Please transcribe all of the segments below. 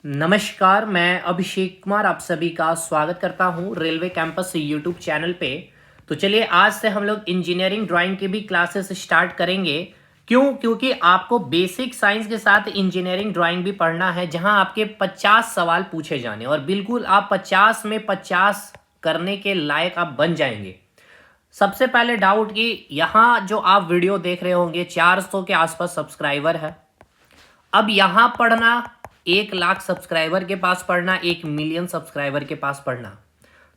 नमस्कार, मैं अभिषेक कुमार आप सभी का स्वागत करता हूं रेलवे कैंपस यूट्यूब चैनल पे। तो चलिए आज से हम लोग इंजीनियरिंग ड्राइंग की भी क्लासेस स्टार्ट करेंगे। क्योंकि आपको बेसिक साइंस के साथ इंजीनियरिंग ड्राइंग भी पढ़ना है, जहां आपके 50 सवाल पूछे जाने और बिल्कुल आप 50 में 50 करने के लायक आप बन जाएंगे। सबसे पहले डाउट कि यहाँ जो आप वीडियो देख रहे होंगे 400 के आसपास सब्सक्राइबर है। अब यहां पढ़ना 1 लाख सब्सक्राइबर के पास पढ़ना, 1 मिलियन सब्सक्राइबर के पास पढ़ना,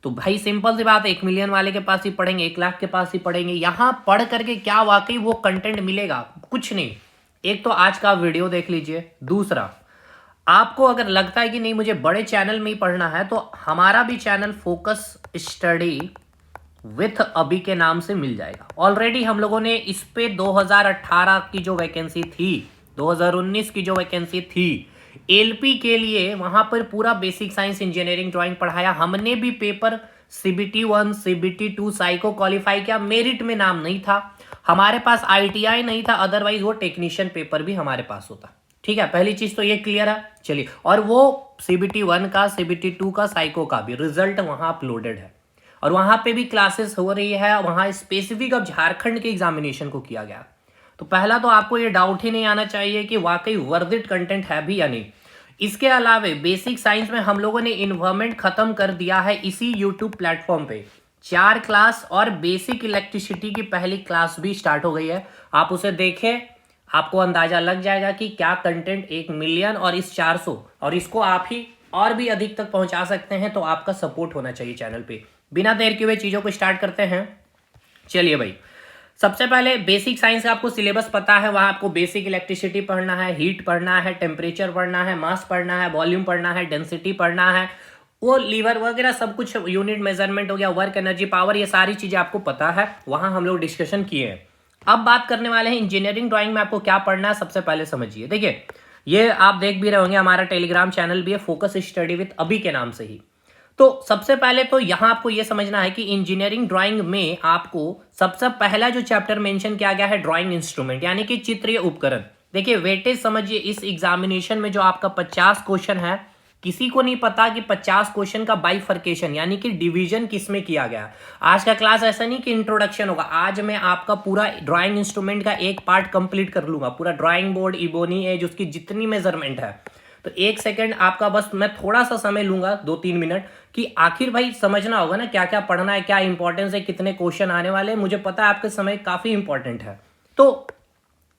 तो भाई सिंपल सी बात है, 1 मिलियन वाले के पास ही पढ़ेंगे, 1 लाख के पास ही पढ़ेंगे। यहां पढ़ करके क्या वाकई वो कंटेंट मिलेगा? कुछ नहीं। एक तो आज का वीडियो देख लीजिए, दूसरा आपको अगर लगता है कि नहीं मुझे बड़े चैनल में ही पढ़ना है, तो हमारा भी चैनल फोकस स्टडी विथ अभी के नाम से मिल जाएगा। ऑलरेडी हम लोगों ने इस पे 2018 की जो वैकेंसी थी, 2019 की जो वैकेंसी थी एलपी के लिए, वहां पर पूरा बेसिक साइंस इंजीनियरिंग ड्राइंग पढ़ाया। हमने भी paper CBT 1 CBT 2 psycho qualify किया, मेरिट में नाम नहीं था हमारे पास, आईटीआई नहीं था, अदरवाइज वो टेक्नीशियन पेपर भी हमारे पास होता। ठीक है, पहली चीज तो ये क्लियर है। चलिए, और वो सीबीटी 1 का सीबीटी 2 का साइको का भी रिजल्ट वहां अपलोडेड है और वहां पे भी क्लासेस हो रही है। वहां स्पेसिफिक अब झारखंड के एग्जामिनेशन को किया गया। तो पहला तो आपको ये डाउट ही नहीं आना चाहिए कि वाकई वर्थ इट कंटेंट है भी या नहीं। इसके अलावा बेसिक साइंस में हम लोगों ने इन्वायरमेंट खत्म कर दिया है इसी यूट्यूब प्लेटफॉर्म पे। 4 क्लास और बेसिक इलेक्ट्रिसिटी की पहली क्लास भी स्टार्ट हो गई है। आप उसे देखें, आपको अंदाजा लग जाएगा कि क्या कंटेंट 1 मिलियन और इस 400 और इसको आप ही और भी अधिक तक पहुंचा सकते हैं। तो आपका सपोर्ट होना चाहिए चैनल पे। बिना देर किए हुए चीजों को स्टार्ट करते हैं। चलिए भाई, सबसे पहले बेसिक साइंस का आपको सिलेबस पता है। वहां आपको बेसिक इलेक्ट्रिसिटी पढ़ना है, हीट पढ़ना है, टेम्परेचर पढ़ना है, मास पढ़ना है, वॉल्यूम पढ़ना है, डेंसिटी पढ़ना है, वो लीवर वगैरह सब कुछ, यूनिट मेजरमेंट हो गया, वर्क एनर्जी पावर, ये सारी चीजें आपको पता है। वहां हम लोग डिस्कशन किए हैं। अब बात करने वाले हैं इंजीनियरिंग ड्राइंग में आपको क्या पढ़ना है। सबसे पहले समझिए, देखिए ये आप देख भी रहे होंगे, हमारा टेलीग्राम चैनल भी है फोकस स्टडी विद अभी के नाम से ही। तो सबसे पहले तो यहां आपको यह समझना है कि इंजीनियरिंग ड्राइंग में आपको सबसे पहला जो चैप्टर मेंशन किया गया है ड्राइंग इंस्ट्रूमेंट, यानी कि चित्रीय उपकरण। देखिए वेटेज समझिए, इस एग्जामिनेशन में जो आपका 50 क्वेश्चन है, किसी को नहीं पता कि 50 क्वेश्चन का बाइफर्केशन यानी कि डिवीजन किस में किया गया। आज का क्लास ऐसा नहीं कि इंट्रोडक्शन होगा, आज मैं आपका पूरा ड्राइंग इंस्ट्रूमेंट का एक पार्ट कंप्लीट कर लूंगा, पूरा ड्राइंग बोर्ड, इबोनी एज, उसकी जितनी मेजरमेंट है। तो 1 सेकंड आपका बस मैं थोड़ा सा समय लूंगा, 2-3 मिनट, कि आखिर भाई समझना होगा ना क्या क्या पढ़ना है, क्या इंपॉर्टेंस है, कितने क्वेश्चन आने वाले हैं। मुझे पता है आपके समय काफी इंपॉर्टेंट है। तो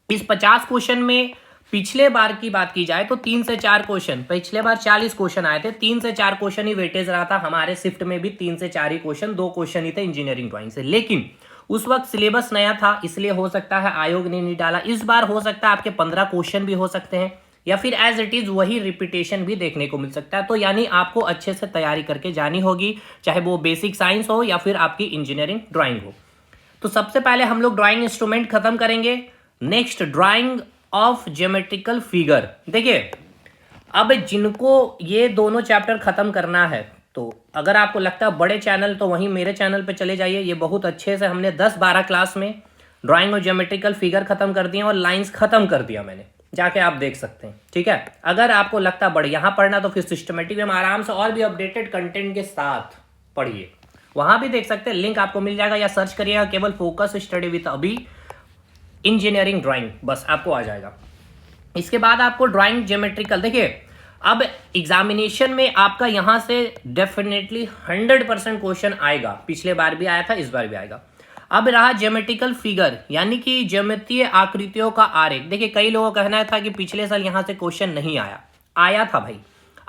इस 50 क्वेश्चन में पिछले बार की बात की जाए तो 3 से 4 क्वेश्चन, पिछले बार 40 क्वेश्चन आए थे, 3 से 4 क्वेश्चन ही वेटेज रहा था। हमारे शिफ्ट में भी 3 से 4 ही क्वेश्चन, 2 क्वेश्चन ही थे इंजीनियरिंग ड्राइंग से। लेकिन उस वक्त सिलेबस नया था, इसलिए हो सकता है आयोग ने नहीं डाला। इस बार हो सकता है आपके 15 क्वेश्चन भी हो सकते हैं, या फिर एज इट इज वही रिपीटेशन भी देखने को मिल सकता है। तो यानी आपको अच्छे से तैयारी करके जानी होगी, चाहे वो बेसिक साइंस हो या फिर आपकी इंजीनियरिंग ड्राइंग हो। तो सबसे पहले हम लोग ड्राइंग इंस्ट्रूमेंट खत्म करेंगे। Next drying of geometrical figure. देखिए अब जिनको ये दोनों चैप्टर खत्म करना है, तो अगर आपको लगता है बड़े चैनल, तो वहीं मेरे चैनल पे चले जाइए। ये बहुत अच्छे से हमने 10-12 क्लास में ड्राइंग और ज्योमेट्रिकल फिगर खत्म कर दिया और लाइंस खत्म कर दिया मैंने, जाके आप देख सकते हैं। ठीक है, अगर आपको लगता है बड़े यहाँ पढ़ना, तो फिर सिस्टमेटिक में आराम से और भी अपडेटेड कंटेंट के साथ पढ़िए, वहां भी देख सकते हैं। लिंक आपको मिल जाएगा, या सर्च करिएगा केवल फोकस स्टडी विद अभी इंजीनियरिंग ड्राइंग, बस आपको आ जाएगा। इसके बाद आपको ड्राइंग ज्योमेट्रिकल, देखिए अब एग्जामिनेशन में आपका यहां से डेफिनेटली 100% क्वेश्चन आएगा। पिछले बार भी आया था, इस बार भी आएगा। अब रहा ज्योमेट्रिकल फिगर, यानी कि ज्यामितीय आकृतियों का आरेख। देखिए कई लोगों का कहना था कि पिछले साल यहां से क्वेश्चन नहीं आया, आया था भाई।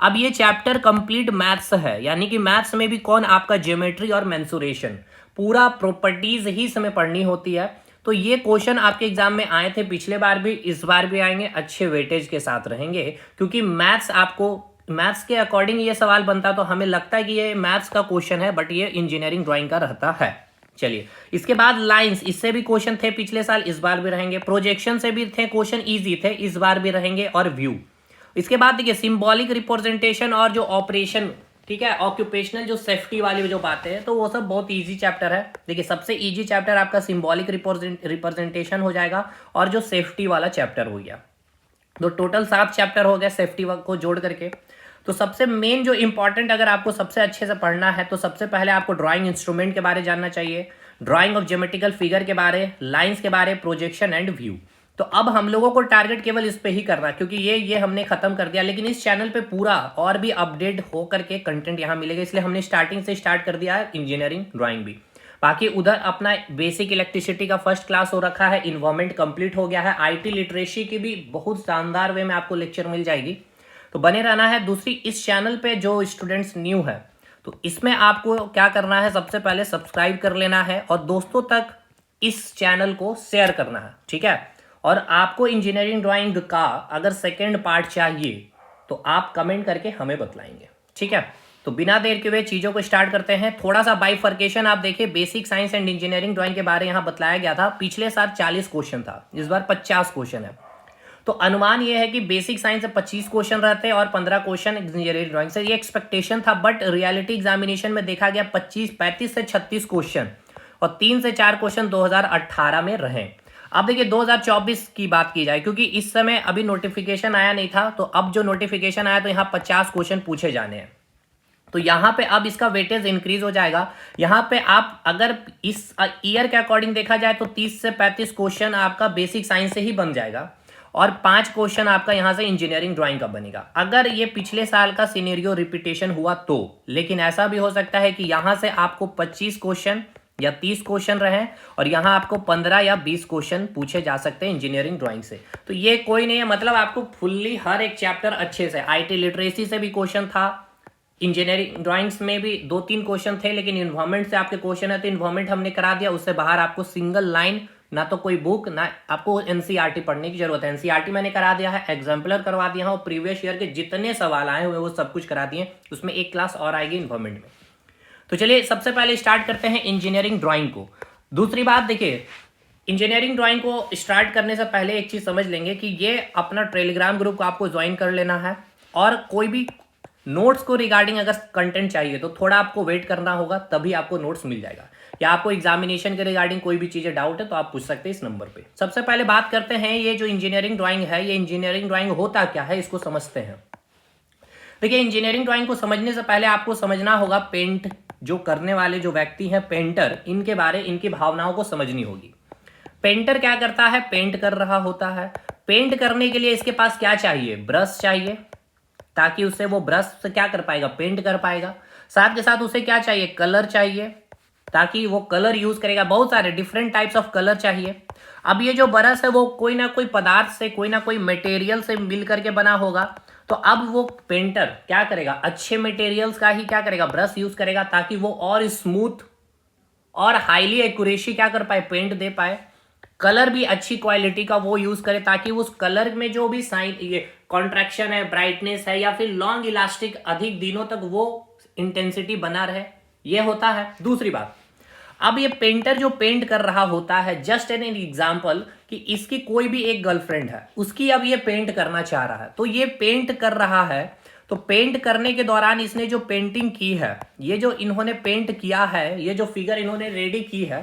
अब ये चैप्टर कंप्लीट मैथ्स है, यानी कि मैथ्स में भी कौन, आपका ज्योमेट्री और मेंसुरेशन, पूरा प्रॉपर्टीज ही इसमें पढ़नी होती है। तो ये क्वेश्चन आपके एग्जाम में आए थे पिछले बार भी, इस बार भी आएंगे, अच्छे वेटेज के साथ रहेंगे। क्योंकि मैथ्स आपको, मैथ्स के अकॉर्डिंग ये सवाल बनता, तो हमें लगता है कि ये मैथ्स का क्वेश्चन है, बट ये इंजीनियरिंग ड्राइंग का रहता है। चलिए, इसके बाद लाइंस, इससे भी क्वेश्चन थे पिछले साल, इस बार भी रहेंगे। प्रोजेक्शन से भी थे क्वेश्चन, इजी थे, इस बार भी रहेंगे। और व्यू, इसके बाद देखिए सिंबॉलिक रिप्रेजेंटेशन और जो ऑपरेशन, ठीक है, ऑक्यूपेशनल जो सेफ्टी वाली जो बातें हैं, तो वो सब बहुत इजी चैप्टर है। देखिए सबसे इजी चैप्टर आपका सिंबॉलिक रिप्रेजेंटेशन हो जाएगा और जो सेफ्टी वाला चैप्टर हो गया। तो टोटल 7 चैप्टर हो गया सेफ्टी को जोड़ करके। तो सबसे मेन जो इंपॉर्टेंट अगर आपको सबसे अच्छे से पढ़ना है तो सबसे पहले आपको ड्राइंग इंस्ट्रूमेंट के बारे जानना चाहिए, ड्राइंग ऑफ ज्योमेट्रिकल फिगर के बारे, लाइंस के बारे, प्रोजेक्शन एंड व्यू। तो अब हम लोगों को टारगेट केवल इस पे ही करना है क्योंकि ये हमने खत्म कर दिया, लेकिन इस चैनल पे पूरा और भी अपडेट हो करके कंटेंट यहाँ मिलेगा, इसलिए हमने स्टार्टिंग से स्टार्ट कर दिया है इंजीनियरिंग ड्राइंग भी। बाकी उधर अपना बेसिक इलेक्ट्रिसिटी का फर्स्ट क्लास हो रखा है, इन्वायरमेंट कंप्लीट हो गया है, आईटी लिटरेसी की भी बहुत शानदार वे में आपको लेक्चर मिल जाएगी, तो बने रहना है। दूसरी, इस चैनल पे जो स्टूडेंट्स न्यू है तो इसमें आपको क्या करना है, सबसे पहले सब्सक्राइब कर लेना है और दोस्तों तक इस चैनल को शेयर करना है, ठीक है। और आपको इंजीनियरिंग ड्राइंग का अगर सेकेंड पार्ट चाहिए तो आप कमेंट करके हमें बतलाएंगे, ठीक है। तो बिना देर के हुए चीज़ों को स्टार्ट करते हैं। थोड़ा सा बाइफर्केशन आप देखिए, basic science and engineering drawing के बारे यहाँ बतलाया गया था, पिछले साल 40 क्वेश्चन था, इस बार 50 क्वेश्चन है। तो अनुमान ये है कि बेसिक साइंस से 25 क्वेश्चन रहते हैं और 15 क्वेश्चन इंजीनियरिंग ड्राइंग से, ये एक्सपेक्टेशन था, बट रियलिटी एग्जामिनेशन में देखा गया 35 से 36 क्वेश्चन और 3 से 4 क्वेश्चन 2018 में रहे। अब देखिए 2024 की बात की जाए, क्योंकि इस समय अभी नोटिफिकेशन आया नहीं था, तो अब जो नोटिफिकेशन आया तो यहाँ 50 क्वेश्चन पूछे जाने हैं, तो यहाँ पे अब इसका वेटेज इंक्रीज हो जाएगा। यहाँ पे आप अगर इस ईयर के अकॉर्डिंग देखा जाए तो 30 से 35 क्वेश्चन आपका बेसिक साइंस से ही बन जाएगा और 5 क्वेश्चन आपका यहाँ से इंजीनियरिंग ड्राइंग का बनेगा, अगर ये पिछले साल का सिनेरियो रिपीटेशन हुआ तो। लेकिन ऐसा भी हो सकता है कि यहाँ से आपको 25 क्वेश्चन या 30 क्वेश्चन रहे और यहाँ आपको 15 या 20 क्वेश्चन पूछे जा सकते हैं इंजीनियरिंग ड्राइंग से। तो ये कोई नहीं है, मतलब आपको फुल्ली हर एक चैप्टर अच्छे से, आईटी लिटरेसी से भी क्वेश्चन था, इंजीनियरिंग ड्राइंग्स में भी 2-3 क्वेश्चन थे, लेकिन इन्वायरमेंट से आपके क्वेश्चन है तो इन्वायरमेंट हमने करा दिया, उससे बाहर आपको सिंगल लाइन, ना तो कोई बुक, ना आपको एनसीईआरटी पढ़ने की जरूरत है। एनसीईआरटी मैंने करा दिया है, एग्जाम्पलर करवा दिया है और प्रीवियस ईयर के जितने सवाल आए हुए वो सब कुछ करा दिए, उसमें एक क्लास और आएगी इन्वायरमेंट में। तो चलिए सबसे पहले स्टार्ट करते हैं इंजीनियरिंग ड्राइंग को। दूसरी बात देखिए, इंजीनियरिंग ड्राइंग को स्टार्ट करने से पहले एक चीज समझ लेंगे कि ये अपना टेलीग्राम ग्रुप को आपको ज्वाइन कर लेना है, और कोई भी नोट्स को रिगार्डिंग अगर कंटेंट चाहिए तो थोड़ा आपको वेट करना होगा, तभी आपको नोट्स मिल जाएगा, या आपको एग्जामिनेशन के रिगार्डिंग कोई भी चीजें डाउट है तो आप पूछ सकते हैं इस नंबर पे। सबसे पहले बात करते हैं, ये जो इंजीनियरिंग ड्राइंग है, ये इंजीनियरिंग ड्राइंग होता क्या है, इसको समझते हैं। देखिए इंजीनियरिंग ड्राइंग को समझने से पहले आपको समझना होगा पेंट जो करने वाले जो व्यक्ति हैं, पेंटर, इनके बारे, इनकी भावनाओं को समझनी होगी। पेंटर क्या करता है, पेंट कर रहा होता है। पेंट करने के लिए इसके पास क्या चाहिए, ब्रश चाहिए, ताकि उसे वो ब्रश से क्या कर पाएगा, पेंट कर पाएगा। साथ के साथ उसे क्या चाहिए, कलर चाहिए, ताकि वो कलर यूज करेगा, बहुत सारे डिफरेंट टाइप्स ऑफ कलर चाहिए। अब ये जो ब्रश है वो कोई ना कोई पदार्थ से, कोई ना कोई मटेरियल से मिल करके बना होगा, तो अब वो पेंटर क्या करेगा, अच्छे मटेरियल्स का ही क्या करेगा, ब्रश यूज करेगा, ताकि वो और स्मूथ और हाईली एक्यूरेसी क्या कर पाए, पेंट दे पाए। कलर भी अच्छी क्वालिटी का वो यूज करे, ताकि उस कलर में जो भी साइन, ये कॉन्ट्रैक्शन है, ब्राइटनेस है, या फिर लॉन्ग इलास्टिक, अधिक दिनों तक वो इंटेंसिटी बना रहे, ये होता है। दूसरी बात, अब ये पेंटर जो पेंट कर रहा होता है, जस्ट एन एग्जांपल कि इसकी कोई भी एक गर्लफ्रेंड है, उसकी अब ये पेंट करना चाह रहा है, तो ये पेंट कर रहा है, तो पेंट करने के दौरान इसने जो पेंटिंग की है, ये जो इन्होंने पेंट किया है, ये जो फिगर इन्होंने रेडी की है,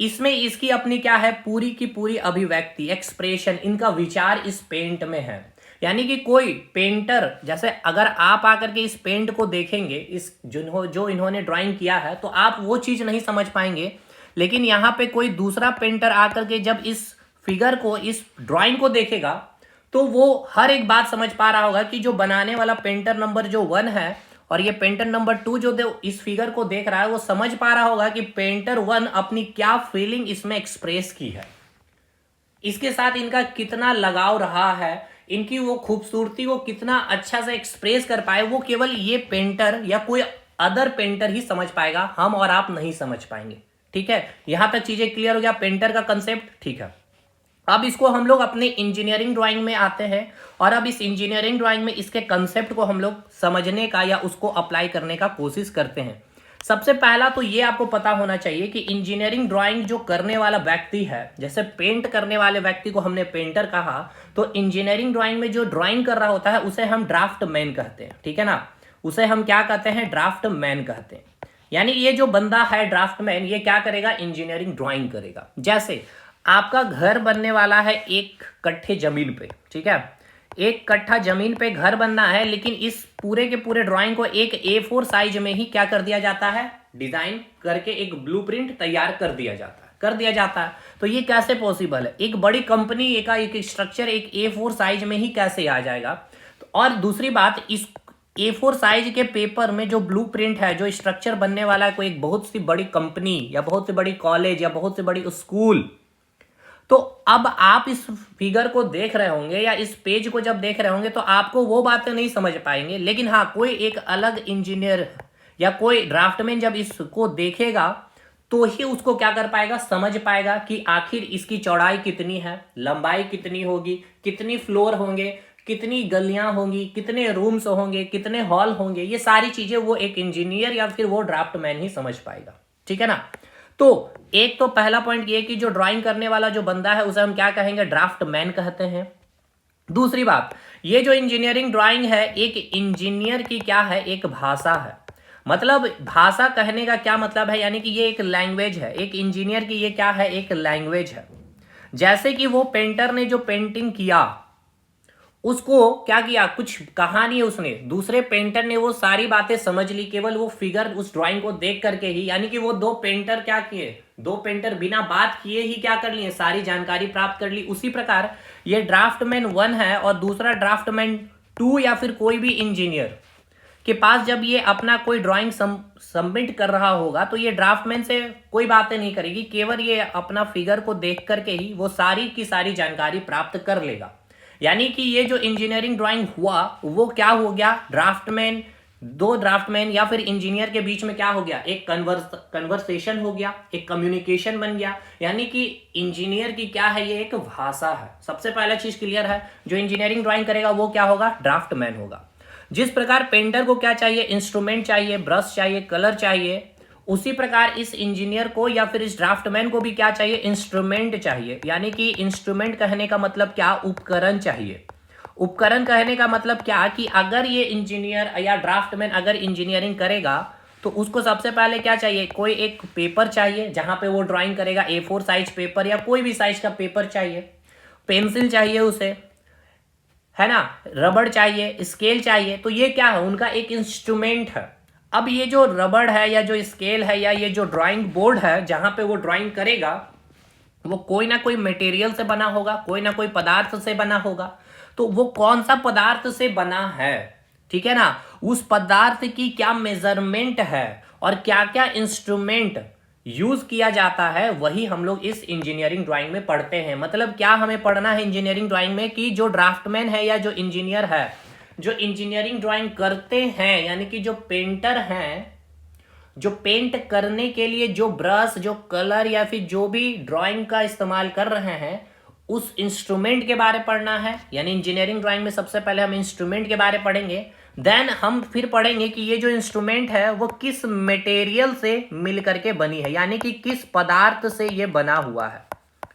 इसमें इसकी अपनी क्या है, पूरी की पूरी अभिव्यक्ति, एक्सप्रेशन, इनका विचार इस पेंट में है। यानी कि कोई पेंटर, जैसे अगर आप आकर के इस पेंट को देखेंगे, इस जो इन्होंने ड्राइंग किया है, तो आप वो चीज नहीं समझ पाएंगे, लेकिन यहाँ पे कोई दूसरा पेंटर आकर के जब इस फिगर को, इस ड्राइंग को देखेगा, तो वो हर एक बात समझ पा रहा होगा कि जो बनाने वाला पेंटर नंबर जो 1 है और ये पेंटर नंबर 2 जो इस फिगर को देख रहा है, वो समझ पा रहा होगा कि पेंटर 1 अपनी क्या फीलिंग इसमें एक्सप्रेस की है, इसके साथ इनका कितना लगाव रहा है, इनकी वो खूबसूरती वो कितना अच्छा से एक्सप्रेस कर पाए, वो केवल ये पेंटर या कोई अदर पेंटर ही समझ पाएगा, हम और आप नहीं समझ पाएंगे। ठीक है, यहां तक चीजें क्लियर हो गया, पेंटर का कंसेप्ट। ठीक है, अब इसको हम लोग अपने इंजीनियरिंग ड्राइंग में आते हैं, और अब इस इंजीनियरिंग ड्राइंग में इसके कंसेप्ट को हम लोग समझने का या उसको अप्लाई करने का कोशिश करते हैं। सबसे पहला तो ये आपको पता होना चाहिए कि इंजीनियरिंग ड्राइंग जो करने वाला व्यक्ति है, जैसे पेंट करने वाले व्यक्ति को हमने पेंटर कहा, तो इंजीनियरिंग ड्राइंग में जो ड्राइंग कर रहा होता है उसे हम ड्राफ्ट मैन कहते हैं। ठीक है ना, उसे हम क्या कहते हैं, ड्राफ्ट मैन कहते हैं। यानी ये जो बंदा है ड्राफ्ट मैन, ये क्या करेगा, इंजीनियरिंग ड्राइंग करेगा। जैसे आपका घर बनने वाला है 1 कट्ठे जमीन पे, ठीक है, एक कट्ठा जमीन पे घर बनना है, लेकिन इस पूरे के पूरे ड्राइंग को एक A4 साइज में ही क्या कर दिया जाता है, डिजाइन करके एक ब्लूप्रिंट तैयार कर दिया जाता है। तो ये कैसे पॉसिबल है? एक बड़ी कंपनी का एक स्ट्रक्चर एक A4 साइज में ही कैसे आ जाएगा? तो और दूसरी बात, इस A4 साइज के पेपर में जो ब्लूप्रिंट है, जो स्ट्रक्चर बनने वाला है, कोई एक बहुत सी बड़ी कंपनी या बहुत सी बड़ी कॉलेज या बहुत सी बड़ी स्कूल। तो अब आप इस फिगर को देख रहे होंगे या इस पेज को जब देख रहे होंगे तो आपको वो बातें नहीं समझ पाएंगे, लेकिन हाँ, कोई एक अलग इंजीनियर या कोई ड्राफ्टमैन जब इसको देखेगा तो ही उसको क्या कर पाएगा, समझ पाएगा कि आखिर इसकी चौड़ाई कितनी है, लंबाई कितनी होगी, कितनी फ्लोर होंगे, कितनी गलियां होंगी, कितने रूम्स होंगे, कितने हॉल होंगे। ये सारी चीजें वो एक इंजीनियर या फिर वो ड्राफ्टमैन ही समझ पाएगा। ठीक है ना? तो एक तो पहला पॉइंट ये कि जो ड्राइंग करने वाला जो बंदा है उसे हम क्या कहेंगे, ड्राफ्टमैन कहते हैं। दूसरी बात, ये जो इंजीनियरिंग ड्राइंग है, एक इंजीनियर की क्या है, एक भाषा है। मतलब भाषा कहने का क्या मतलब है, यानी कि ये एक लैंग्वेज है। एक इंजीनियर की ये क्या है, एक लैंग्वेज है। जैसे कि वो पेंटर ने जो पेंटिंग किया, उसको क्या किया, कुछ कहा नहीं उसने, दूसरे पेंटर ने वो सारी बातें समझ ली केवल वो फिगर उस ड्राइंग को देख करके ही। यानी कि वो दो पेंटर क्या किए, दो पेंटर बिना बात किए ही क्या कर लिए, सारी जानकारी प्राप्त कर ली। उसी प्रकार ये ड्राफ्टमैन 1 है और दूसरा ड्राफ्टमैन 2 या फिर कोई भी इंजीनियर के पास जब ये अपना कोई ड्राइंग सबमिट कर रहा होगा तो ये ड्राफ्टमैन से कोई बातें नहीं करेगी, केवल ये अपना फिगर को देख करके ही वो सारी की सारी जानकारी प्राप्त कर लेगा। यानी कि ये जो इंजीनियरिंग ड्राइंग हुआ वो क्या हो गया, ड्राफ्टमैन, दो ड्राफ्टमैन या फिर इंजीनियर के बीच में क्या हो गया, एक कन्वर्सेशन हो गया, एक कम्युनिकेशन बन गया। यानी कि इंजीनियर की क्या है, ये एक भाषा है। सबसे पहला चीज क्लियर है, जो इंजीनियरिंग ड्राइंग करेगा वो क्या होगा, ड्राफ्टमैन होगा। जिस प्रकार पेंटर को क्या चाहिए, इंस्ट्रूमेंट चाहिए, ब्रश चाहिए, कलर चाहिए, उसी प्रकार इस इंजीनियर को या फिर इस ड्राफ्टमैन को भी क्या चाहिए, इंस्ट्रूमेंट चाहिए। यानी कि इंस्ट्रूमेंट कहने का मतलब क्या, उपकरण चाहिए। उपकरण कहने का मतलब क्या कि अगर ये इंजीनियर या ड्राफ्टमैन अगर इंजीनियरिंग करेगा तो उसको सबसे पहले क्या चाहिए, कोई एक पेपर चाहिए जहां पे वो ड्राइंग करेगा, A4 साइज पेपर या कोई भी साइज का पेपर चाहिए, पेंसिल चाहिए उसे, है ना, रबड़ चाहिए, स्केल चाहिए। तो ये क्या है, उनका एक इंस्ट्रूमेंट है। अब ये जो रबड़ है या जो स्केल है या ये जो ड्राइंग बोर्ड है जहां पे वो ड्राइंग करेगा, वो कोई ना कोई मटेरियल से बना होगा, कोई ना कोई पदार्थ से बना होगा। तो वो कौन सा पदार्थ से बना है, ठीक है ना, उस पदार्थ की क्या मेजरमेंट है और क्या क्या इंस्ट्रूमेंट यूज किया जाता है, वही हम लोग इस इंजीनियरिंग ड्राइंग में पढ़ते हैं। मतलब क्या हमें पढ़ना है इंजीनियरिंग ड्राइंग में कि जो ड्राफ्टमैन है या जो इंजीनियर है, जो इंजीनियरिंग ड्राइंग करते हैं, यानी कि जो पेंटर हैं, जो पेंट करने के लिए जो ब्रश, जो कलर या फिर जो भी ड्राइंग का इस्तेमाल कर रहे हैं, उस इंस्ट्रूमेंट के बारे पढ़ना है। यानी इंजीनियरिंग ड्राइंग में सबसे पहले हम इंस्ट्रूमेंट के बारे पढ़ेंगे, देन हम फिर पढ़ेंगे कि ये जो इंस्ट्रूमेंट है वो किस मटेरियल से मिल करके बनी है, यानी कि किस पदार्थ से ये बना हुआ है।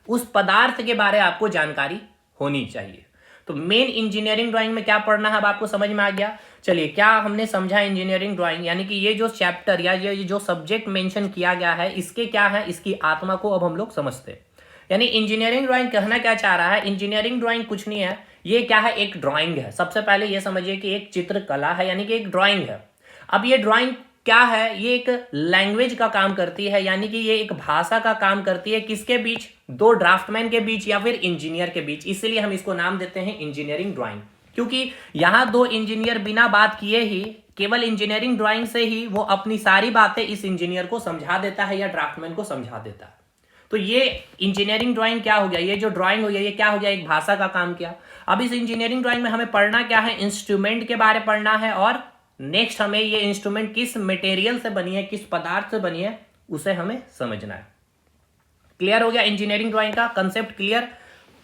उस पदार्थ के बारे आपको जानकारी होनी चाहिए। तो मेन इंजीनियरिंग ड्राइंग में क्या पढ़ना है अब आपको समझ में आ गया। चलिए, क्या हमने समझा इंजीनियरिंग ड्राइंग, यानी कि ये जो चैप्टर या ये जो सब्जेक्ट मेंशन किया गया है, इसके क्या है, इसकी आत्मा को अब हम लोग समझते हैं। यानी इंजीनियरिंग ड्राइंग कहना क्या चाह रहा है, इंजीनियरिंग ड्राइंग कुछ नहीं है, ये क्या है, एक ड्राइंग है। सबसे पहले ये समझिए कि एक चित्रकला है, यानी कि एक ड्राइंग है। अब ये ड्राइंग क्या है, ये एक लैंग्वेज का काम करती है, यानी कि ये एक भाषा का काम करती है। किसके बीच, दो ड्राफ्टमैन के बीच या फिर इंजीनियर के बीच। इसलिए हम इसको नाम देते हैं इंजीनियरिंग ड्राइंग, क्योंकि यहां दो इंजीनियर बिना बात किए ही, केवल इंजीनियरिंग ड्राइंग से ही वो अपनी सारी बातें इस इंजीनियर को समझा देता है या ड्राफ्टमैन को समझा देता है। तो ये इंजीनियरिंग ड्राइंग क्या हो गया, ये जो ड्राइंग हो गया ये क्या हो गया, एक भाषा का काम किया। अब इस इंजीनियरिंग ड्राइंग में हमें पढ़ना क्या है, इंस्ट्रूमेंट के बारे पढ़ना है, और नेक्स्ट हमें ये इंस्ट्रूमेंट किस मटेरियल से बनी है, किस पदार्थ से बनी है, उसे हमें समझना है। क्लियर हो गया इंजीनियरिंग ड्राइंग का कंसेप्ट, क्लियर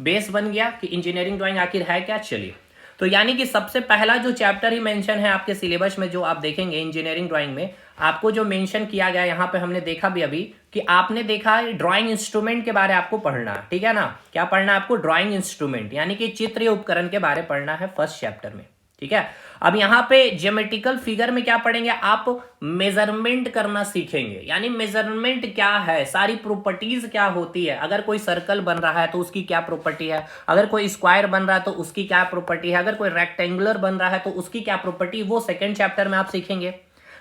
बेस बन गया कि इंजीनियरिंग ड्राइंग आखिर है क्या। चलिए, तो यानी कि सबसे पहला जो चैप्टर ही मेंशन है आपके सिलेबस में, जो आप देखेंगे इंजीनियरिंग ड्राइंग में, आपको जो मेंशन किया गया यहाँ पे हमने देखा भी अभी कि आपने देखा ड्राइंग इंस्ट्रूमेंट के बारे आपको पढ़ना है, ठीक है ना। क्या पढ़ना है आपको, ड्राइंग इंस्ट्रूमेंट, यानी कि चित्र उपकरण के बारे पढ़ना है फर्स्ट चैप्टर में। ठीक है। अब यहाँ पे ज्योमेट्रिकल फिगर में क्या पढ़ेंगे आप, मेजरमेंट करना सीखेंगे, यानी मेजरमेंट क्या है, सारी प्रॉपर्टीज क्या होती है, अगर कोई सर्कल बन रहा है तो उसकी क्या प्रॉपर्टी है, अगर कोई स्क्वायर बन रहा है तो उसकी क्या प्रॉपर्टी है, अगर कोई रेक्टेंगुलर बन रहा है तो उसकी क्या प्रॉपर्टी, वो सेकेंड चैप्टर में आप सीखेंगे।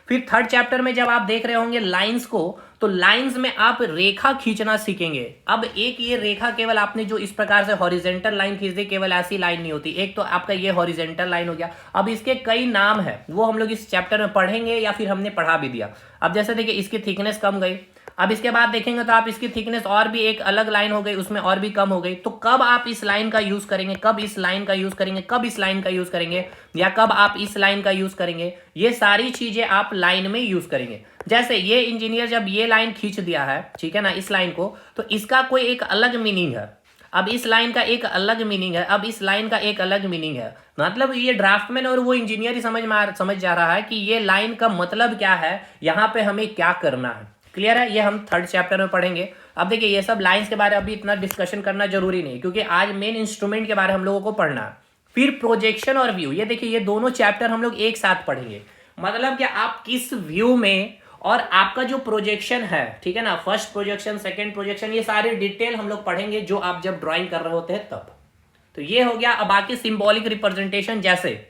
फिर थर्ड चैप्टर में जब आप देख रहे होंगे लाइंस को, तो लाइंस में आप रेखा खींचना सीखेंगे। अब एक ये रेखा केवल आपने जो इस प्रकार से हॉरिजेंटल लाइन खींच दी, केवल ऐसी लाइन नहीं होती, एक तो आपका ये हॉरिजेंटल लाइन हो गया। अब इसके कई नाम है, वो हम लोग इस चैप्टर में पढ़ेंगे या फिर हमने पढ़ा भी दिया। अब जैसे देखिए इसकी थिकनेस कम गई, अब इसके बाद देखेंगे तो आप इसकी थिकनेस और भी एक अलग लाइन हो गई, उसमें और भी कम हो गई। तो कब आप इस लाइन का यूज करेंगे, कब इस लाइन का यूज करेंगे, कब इस लाइन का यूज करेंगे, या कब आप इस लाइन का यूज करेंगे, ये सारी चीजें आप लाइन में यूज करेंगे। जैसे ये इंजीनियर जब ये लाइन खींच दिया है, ठीक है ना, इस लाइन को, तो इसका कोई एक अलग मीनिंग है। अब इस लाइन का एक अलग मीनिंग है, अब इस लाइन का एक अलग मीनिंग है। मतलब ये ड्राफ्टमैन और वो इंजीनियर ही समझ जा रहा है कि ये लाइन का मतलब क्या है, यहाँ पे हमें क्या करना है। क्लियर है, ये हम थर्ड चैप्टर में पढ़ेंगे। अब देखिए ये सब लाइंस के बारे में अभी इतना डिस्कशन करना जरूरी नहीं, क्योंकि आज मेन इंस्ट्रूमेंट के बारे में हम लोगों को पढ़ना है। फिर प्रोजेक्शन और व्यू, ये देखिए ये दोनों चैप्टर हम लोग एक साथ पढ़ेंगे। मतलब कि आप किस व्यू में, और आपका जो प्रोजेक्शन है, ठीक है ना, फर्स्ट प्रोजेक्शन, सेकंड प्रोजेक्शन, ये सारे डिटेल हम लोग पढ़ेंगे जो आप जब ड्राइंग कर रहे होते हैं तब। तो ये हो गया। अब बाकी सिंबॉलिक रिप्रेजेंटेशन, जैसे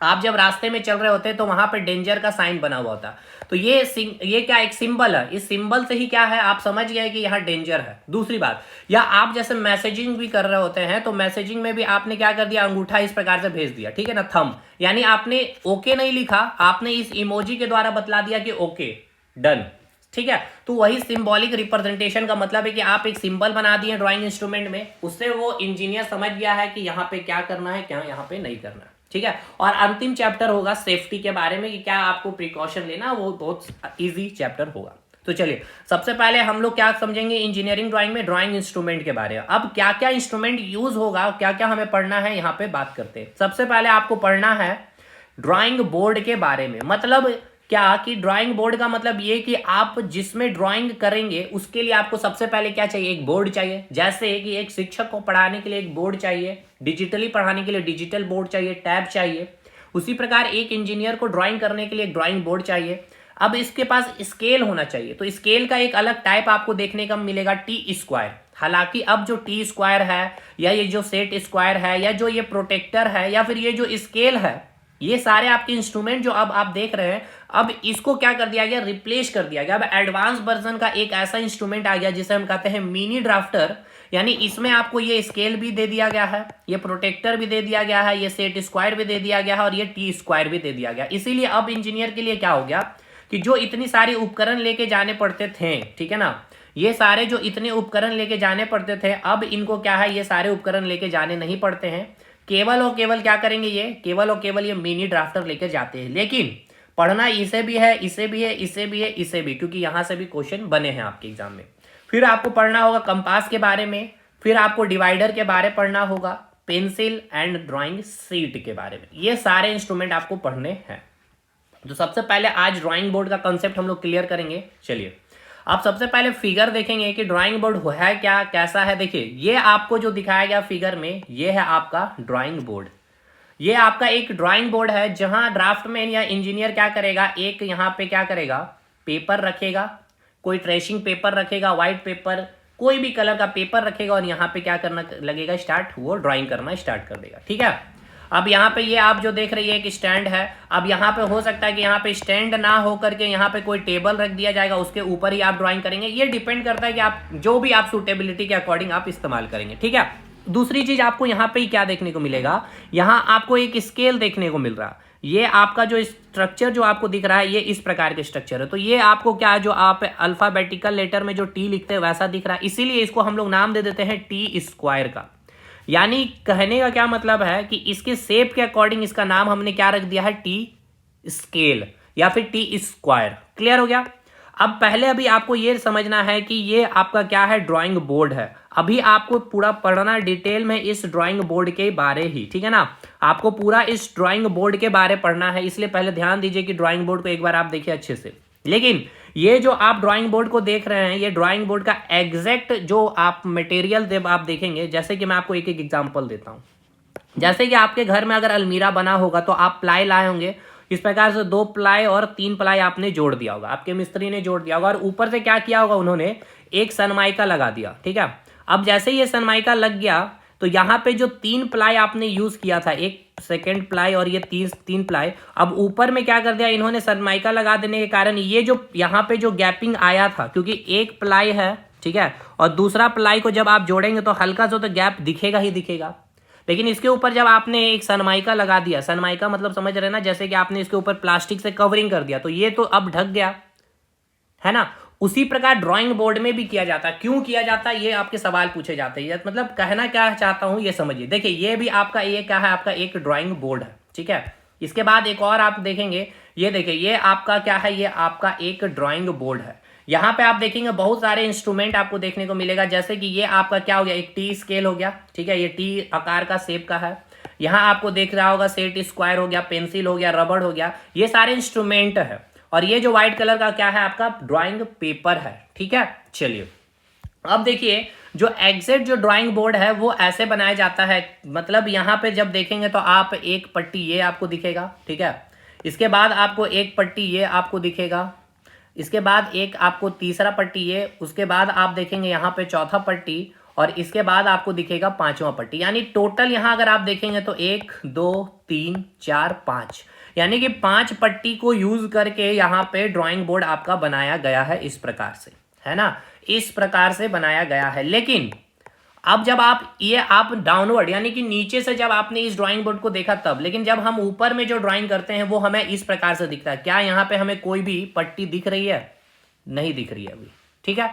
आप जब रास्ते में चल रहे होते हैं तो वहां पे डेंजर का साइन बना हुआ होता है, तो ये क्या एक सिंबल है, इस सिंबल से ही क्या है आप समझ गए कि यहाँ डेंजर है। दूसरी बात, या आप जैसे मैसेजिंग भी कर रहे होते हैं, तो मैसेजिंग में भी आपने क्या कर दिया, अंगूठा इस प्रकार से भेज दिया, ठीक है ना, थंब, यानी आपने ओके नहीं लिखा, आपने इस इमोजी के द्वारा बतला दिया कि ओके डन, ठीक है। तो वही सिंबॉलिक रिप्रेजेंटेशन का मतलब है कि आप एक सिंबल बना दिए ड्राइंग इंस्ट्रूमेंट में, उससे वो इंजीनियर समझ गया है कि यहाँ पे क्या करना है, क्या यहाँ पे नहीं करना है, ठीक है। और अंतिम चैप्टर होगा सेफ्टी के बारे में, कि क्या आपको प्रिकॉशन लेना, वो बहुत इजी चैप्टर होगा। तो चलिए सबसे पहले हम लोग क्या समझेंगे इंजीनियरिंग ड्राइंग में, ड्राइंग इंस्ट्रूमेंट के बारे में। अब क्या क्या इंस्ट्रूमेंट यूज होगा, क्या क्या हमें पढ़ना है, यहाँ पे बात करते हैं। सबसे पहले आपको पढ़ना है ड्राइंग बोर्ड के बारे में। मतलब क्या कि ड्राइंग बोर्ड का मतलब ये कि आप जिसमें ड्राइंग करेंगे उसके लिए आपको सबसे पहले क्या चाहिए, एक बोर्ड चाहिए। जैसे कि एक शिक्षक को पढ़ाने के लिए एक बोर्ड चाहिए, डिजिटली पढ़ाने के लिए डिजिटल बोर्ड चाहिए, टैब चाहिए। उसी प्रकार एक इंजीनियर को ड्राइंग करने के लिए एक ड्राइंग बोर्ड चाहिए। अब इसके पास स्केल होना चाहिए, तो स्केल का एक अलग टाइप आपको देखने का मिलेगा, टी स्क्वायर। हालांकि अब जो टी स्क्वायर है, या ये जो सेट स्क्वायर है, या जो ये प्रोटेक्टर है, या फिर ये जो स्केल है, ये सारे आपके इंस्ट्रूमेंट जो अब आप देख रहे हैं, अब इसको क्या कर दिया गया, रिप्लेस कर दिया गया। अब एडवांस वर्जन का एक ऐसा इंस्ट्रूमेंट आ गया जिसे हम कहते हैं मिनी ड्राफ्टर, यानी इसमें आपको ये स्केल भी दे दिया गया है, ये प्रोटेक्टर भी दे दिया गया है, ये सेट स्क्वायर भी दे दिया गया है, और ये टी स्क्वायर भी दे दिया गया। इसीलिए अब इंजीनियर के लिए क्या हो गया कि जो इतनी सारी उपकरण लेके जाने पड़ते थे, ठीक है ना, ये सारे जो इतने उपकरण लेके जाने पड़ते थे, अब इनको क्या है, ये सारे उपकरण लेके जाने नहीं पड़ते हैं। केवल और केवल क्या करेंगे, ये केवल और केवल ये मिनी ड्राफ्टर लेके जाते हैं। लेकिन पढ़ना इसे भी है, इसे भी है, इसे भी है, इसे भी, क्योंकि यहां से भी क्वेश्चन बने हैं आपके एग्जाम में। फिर आपको पढ़ना होगा कंपास के बारे में, फिर आपको डिवाइडर के बारे पढ़ना होगा, पेंसिल एंड ड्राइंग शीट के बारे में। ये सारे इंस्ट्रूमेंट आपको पढ़ने हैं। तो सबसे पहले आज ड्राइंग बोर्ड का कंसेप्ट हम लोग क्लियर करेंगे। चलिए आप सबसे पहले फिगर देखेंगे कि ड्राइंग बोर्ड है क्या, कैसा है। देखिए ये आपको जो दिखाया गया फिगर में, ये है आपका ड्राइंग बोर्ड। ये आपका एक ड्राइंग बोर्ड है, जहां ड्राफ्टमैन या इंजीनियर क्या करेगा, एक यहाँ पे क्या करेगा, पेपर रखेगा, कोई ट्रेसिंग पेपर रखेगा, व्हाइट पेपर, कोई भी कलर का पेपर रखेगा, और यहाँ पे क्या करना लगेगा, स्टार्ट, वो ड्राइंग करना स्टार्ट कर देगा, ठीक है। अब यहाँ पे ये आप जो देख रही है एक स्टैंड है। अब यहाँ पे हो सकता है कि यहाँ पे स्टैंड ना हो करके यहाँ पे कोई टेबल रख दिया जाएगा, उसके ऊपर ही आप ड्राइंग करेंगे। ये डिपेंड करता है कि आप जो भी आप सूटेबिलिटी के अकॉर्डिंग आप इस्तेमाल करेंगे, ठीक है। दूसरी चीज आपको यहाँ पे ही क्या देखने को मिलेगा, यहाँ आपको एक स्केल देखने को मिल रहा है। ये आपका जो स्ट्रक्चर जो आपको दिख रहा है, ये इस प्रकार के स्ट्रक्चर है। तो ये आपको क्या, जो आप अल्फाबेटिकल लेटर में जो टी लिखते हैं वैसा दिख रहा है, इसीलिए इसको हम लोग नाम दे देते हैं टी स्क्वायर का। यानी कहने का क्या मतलब है कि इसके शेप के अकॉर्डिंग इसका नाम हमने क्या रख दिया है, टी स्केल या फिर टी स्क्वायर। क्लियर हो गया। अब पहले अभी आपको ये समझना है कि ये आपका क्या है, ड्राइंग बोर्ड है। अभी आपको पूरा पढ़ना डिटेल में इस ड्राइंग बोर्ड के बारे ही, ठीक है ना, आपको पूरा इस ड्राइंग बोर्ड के बारे पढ़ना है। इसलिए पहले ध्यान दीजिए कि ड्राइंग बोर्ड को एक बार आप देखिए अच्छे से। लेकिन ये जो आप ड्राइंग बोर्ड को देख रहे हैं, ये ड्राइंग बोर्ड का एग्जैक्ट जो आप मटेरियल आप देखेंगे, जैसे कि मैं आपको एक एक एग्जांपल देता हूं। जैसे कि आपके घर में अगर अलमीरा बना होगा तो आप प्लाई लाए होंगे, इस प्रकार से 2 प्लाई और 3 प्लाई आपने जोड़ दिया होगा, आपके मिस्त्री ने जोड़ दिया होगा, और ऊपर से क्या किया होगा उन्होंने, एक सनमाइका लगा दिया। ठीक है, अब जैसे ही ये सनमाइका लग गया तो यहाँ पे जो 3 प्लाई आपने यूज किया था, एक सेकेंड प्लाई और ये तीन प्लाई, अब ऊपर में क्या कर दिया इन्होंने, सनमाइका लगा देने के कारण ये जो यहाँ पे जो गैपिंग आया था, क्योंकि एक प्लाई है, ठीक है, और दूसरा प्लाई को जब आप जोड़ेंगे तो हल्का सा तो गैप दिखेगा ही दिखेगा, लेकिन इसके ऊपर जब आपने एक सनमाइका लगा दिया, सनमाइका मतलब समझ रहे ना, जैसे कि आपने इसके ऊपर प्लास्टिक से कवरिंग कर दिया, तो ये तो अब ढक गया है ना। उसी प्रकार ड्राइंग बोर्ड में भी किया जाता है। क्यों किया जाता है, ये आपके सवाल पूछे जाते हैं, मतलब कहना क्या चाहता हूं ये समझिए। देखिए ये भी आपका, ये क्या है, आपका एक ड्राइंग बोर्ड है, ठीक है। इसके बाद एक और आप देखेंगे, ये देखिए ये आपका क्या है, ये आपका एक ड्राइंग बोर्ड है। यहाँ पे आप देखेंगे बहुत सारे इंस्ट्रूमेंट आपको देखने को मिलेगा, जैसे कि ये आपका क्या हो गया, एक टी स्केल हो गया, ठीक है, ये टी आकार का शेप का है। यहाँ आपको देख रहा होगा सेट स्क्वायर हो गया, पेंसिल हो गया, रबड़ हो गया, ये सारे इंस्ट्रूमेंट है। और ये जो व्हाइट कलर का क्या है, आपका ड्राइंग पेपर है, ठीक है। चलिए अब देखिए जो एग्जैक्ट जो ड्राइंग बोर्ड है वो ऐसे बनाया जाता है, मतलब यहाँ पे जब देखेंगे तो आप एक पट्टी ये आपको दिखेगा, ठीक है, इसके बाद आपको एक पट्टी ये आपको दिखेगा, इसके बाद एक आपको तीसरा पट्टी ये, उसके बाद आप देखेंगे यहाँ पे चौथा पट्टी, और इसके बाद आपको दिखेगा पांचवा पट्टी। यानी टोटल यहाँ अगर आप देखेंगे तो 1 2 3 4 5, यानी कि 5 पट्टी को यूज करके यहाँ पे ड्राइंग बोर्ड आपका बनाया गया है, इस प्रकार से, है ना, इस प्रकार से बनाया गया है। लेकिन अब जब आप डाउनवर्ड यानी कि नीचे से जब आपने इस ड्राइंग बोर्ड को देखा तब, लेकिन जब हम ऊपर में जो ड्राइंग करते हैं वो हमें इस प्रकार से दिखता है। क्या यहाँ पे हमें कोई भी पट्टी दिख रही है? नहीं दिख रही है अभी, ठीक है।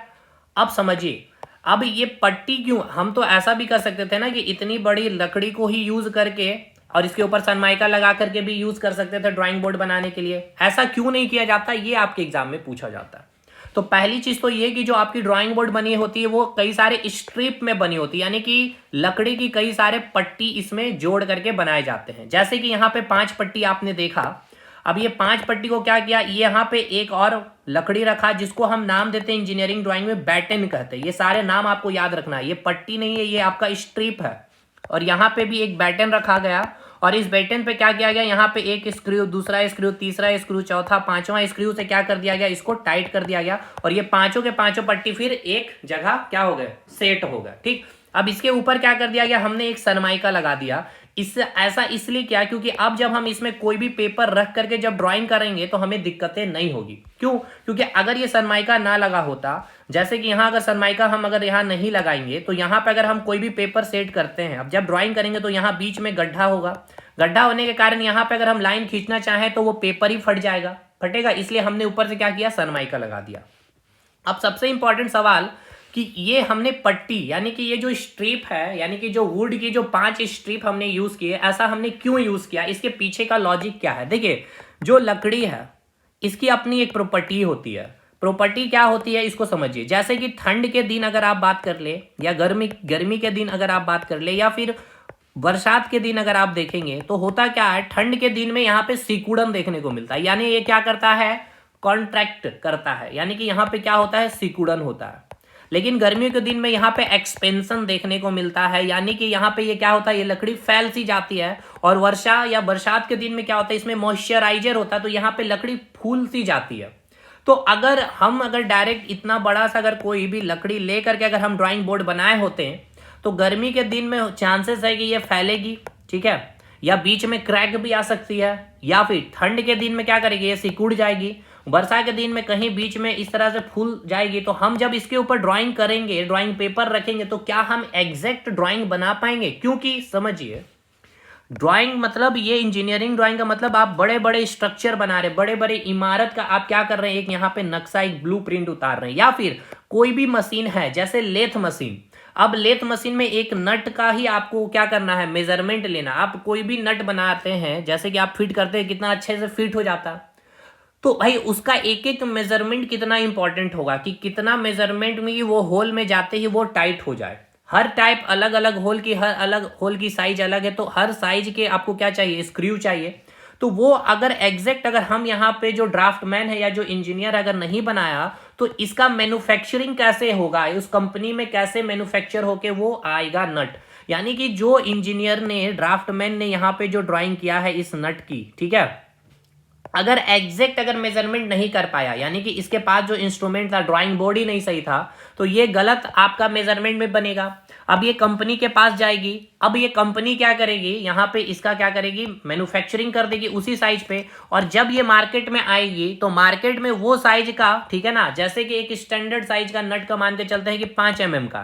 अब समझिए, अब ये पट्टी क्यों, हम तो ऐसा भी कर सकते थे ना कि इतनी बड़ी लकड़ी को ही यूज करके और इसके ऊपर सनमाइका लगा करके भी यूज कर सकते थे ड्राइंग बोर्ड बनाने के लिए। ऐसा क्यों नहीं किया जाता, ये आपके एग्जाम में पूछा जाता है। तो पहली चीज तो ये कि जो आपकी ड्राइंग बोर्ड बनी होती है वो कई सारे स्ट्रिप में बनी होती है, यानी कि लकड़ी की कई सारे पट्टी इसमें जोड़ करके बनाए जाते हैं। जैसे कि यहाँ पे 5 पट्टी आपने देखा, अब ये 5 पट्टी को क्या किया, ये यहाँ पे एक और लकड़ी रखा जिसको हम नाम देते हैं इंजीनियरिंग ड्राइंग में बैटन कहते हैं। ये सारे नाम आपको याद रखना है, ये पट्टी नहीं है, ये आपका स्ट्रिप है। और यहाँ पे भी एक बैटन रखा गया, और इस बैटन पे क्या किया गया, यहाँ पे एक स्क्रू, दूसरा स्क्रू, तीसरा स्क्रू, चौथा, पांचवा स्क्रू से क्या कर दिया गया, इसको टाइट कर दिया गया, और ये पांचों के पांचों पट्टी फिर एक जगह क्या हो गए, सेट हो गए, ठीक। अब इसके ऊपर क्या कर दिया गया, हमने एक सनमाइका लगा दिया। इससे ऐसा इसलिए क्या, क्योंकि अब जब हम इसमें कोई भी पेपर रख करके जब ड्राइंग करेंगे तो हमें दिक्कतें नहीं होगी। क्यों? क्योंकि अगर ये सनमाइका ना लगा होता, जैसे कि यहाँ अगर सनमाइका हम अगर यहाँ नहीं लगाएंगे तो यहाँ पे अगर हम कोई भी पेपर सेट करते हैं, अब जब ड्राइंग करेंगे तो यहाँ बीच में गड्ढा होगा, गड्ढा होने के कारण यहाँ पे अगर हम लाइन खींचना चाहें तो वो पेपर ही फटेगा, इसलिए हमने ऊपर से क्या किया, सनमाइका लगा दिया। अब सबसे इंपॉर्टेंट सवाल कि ये हमने पट्टी यानी कि ये जो स्ट्रिप है, यानी कि जो वुड की जो 5 स्ट्रिप हमने यूज किए, ऐसा हमने क्यों यूज किया, इसके पीछे का लॉजिक क्या है। देखिए जो लकड़ी है इसकी अपनी एक प्रॉपर्टी होती है। प्रॉपर्टी क्या होती है इसको समझिए। जैसे कि ठंड के दिन अगर आप बात कर ले, या गर्मी के दिन अगर आप बात कर ले, या फिर बरसात के दिन अगर आप देखेंगे तो होता क्या है, ठंड के दिन में यहाँ पे सिकुड़न देखने को मिलता है, यानी ये क्या करता है, कॉन्ट्रैक्ट करता है, यानी कि यहाँ पे क्या होता है, सिकुड़न होता है। लेकिन गर्मियों के दिन में यहाँ पे एक्सपेंशन देखने को मिलता है, यानी कि यहाँ पे ये क्या होता है, ये लकड़ी फैल सी जाती है। और वर्षा या बरसात के दिन में क्या होता है, इसमें मॉइस्चराइजर होता है, तो यहाँ पे लकड़ी फूल सी जाती है। तो अगर डायरेक्ट इतना बड़ा सा अगर कोई भी लकड़ी ले करके अगर हम ड्राइंग बोर्ड बनाए होते हैं तो गर्मी के दिन में चांसेस है कि ये फैलेगी, ठीक है, या बीच में क्रैक भी आ सकती है, या फिर ठंड के दिन में क्या करेगी, ये सिकुड़ जाएगी, वर्षा के दिन में कहीं बीच में इस तरह से फूल जाएगी। तो हम जब इसके ऊपर ड्राइंग करेंगे, ड्राइंग पेपर रखेंगे, तो क्या हम एग्जैक्ट ड्राइंग बना पाएंगे? क्योंकि समझिए ड्राइंग मतलब ये इंजीनियरिंग ड्राइंग का मतलब आप बड़े बड़े स्ट्रक्चर बना रहे, बड़े बड़े इमारत का आप क्या कर रहे हैं, एक यहाँ पे नक्शा, एक ब्लूप्रिंट उतार रहे हैं। या फिर कोई भी मशीन है जैसे लेथ मशीन, अब लेथ मशीन में एक नट का ही आपको क्या करना है, मेजरमेंट लेना। आप कोई भी नट बनाते हैं, जैसे कि आप फिट करते हैं, कितना अच्छे से फिट हो जाता है, तो भाई उसका एक एक मेजरमेंट कितना इंपॉर्टेंट होगा कि कितना मेजरमेंट में वो होल में जाते ही वो टाइट हो जाए। हर टाइप अलग अलग होल की, हर अलग होल की साइज अलग है, तो हर साइज के आपको क्या चाहिए, स्क्रू चाहिए। तो वो अगर एग्जैक्ट अगर हम यहाँ पे जो ड्राफ्टमैन है या जो इंजीनियर अगर नहीं बनाया तो इसका मैन्युफैक्चरिंग कैसे होगा, उस कंपनी में कैसे मैन्युफैक्चर होके वो आएगा नट। यानी कि जो इंजीनियर ने, ड्राफ्टमैन ने यहाँ पे जो ड्राइंग किया है इस नट की, ठीक है, अगर एग्जैक्ट अगर मेजरमेंट नहीं कर पाया, यानी कि इसके पास जो इंस्ट्रूमेंट था, ड्राइंग बोर्ड ही नहीं सही था, तो ये गलत आपका मेजरमेंट में बनेगा। अब ये कंपनी के पास जाएगी, अब ये कंपनी क्या करेगी, यहाँ पे इसका क्या करेगी, मैन्युफैक्चरिंग कर देगी उसी साइज पे, और जब ये मार्केट में आएगी तो मार्केट में वो साइज का, ठीक है ना, जैसे कि एक स्टैंडर्ड साइज का नट का मान के चलते हैं कि 5 mm का,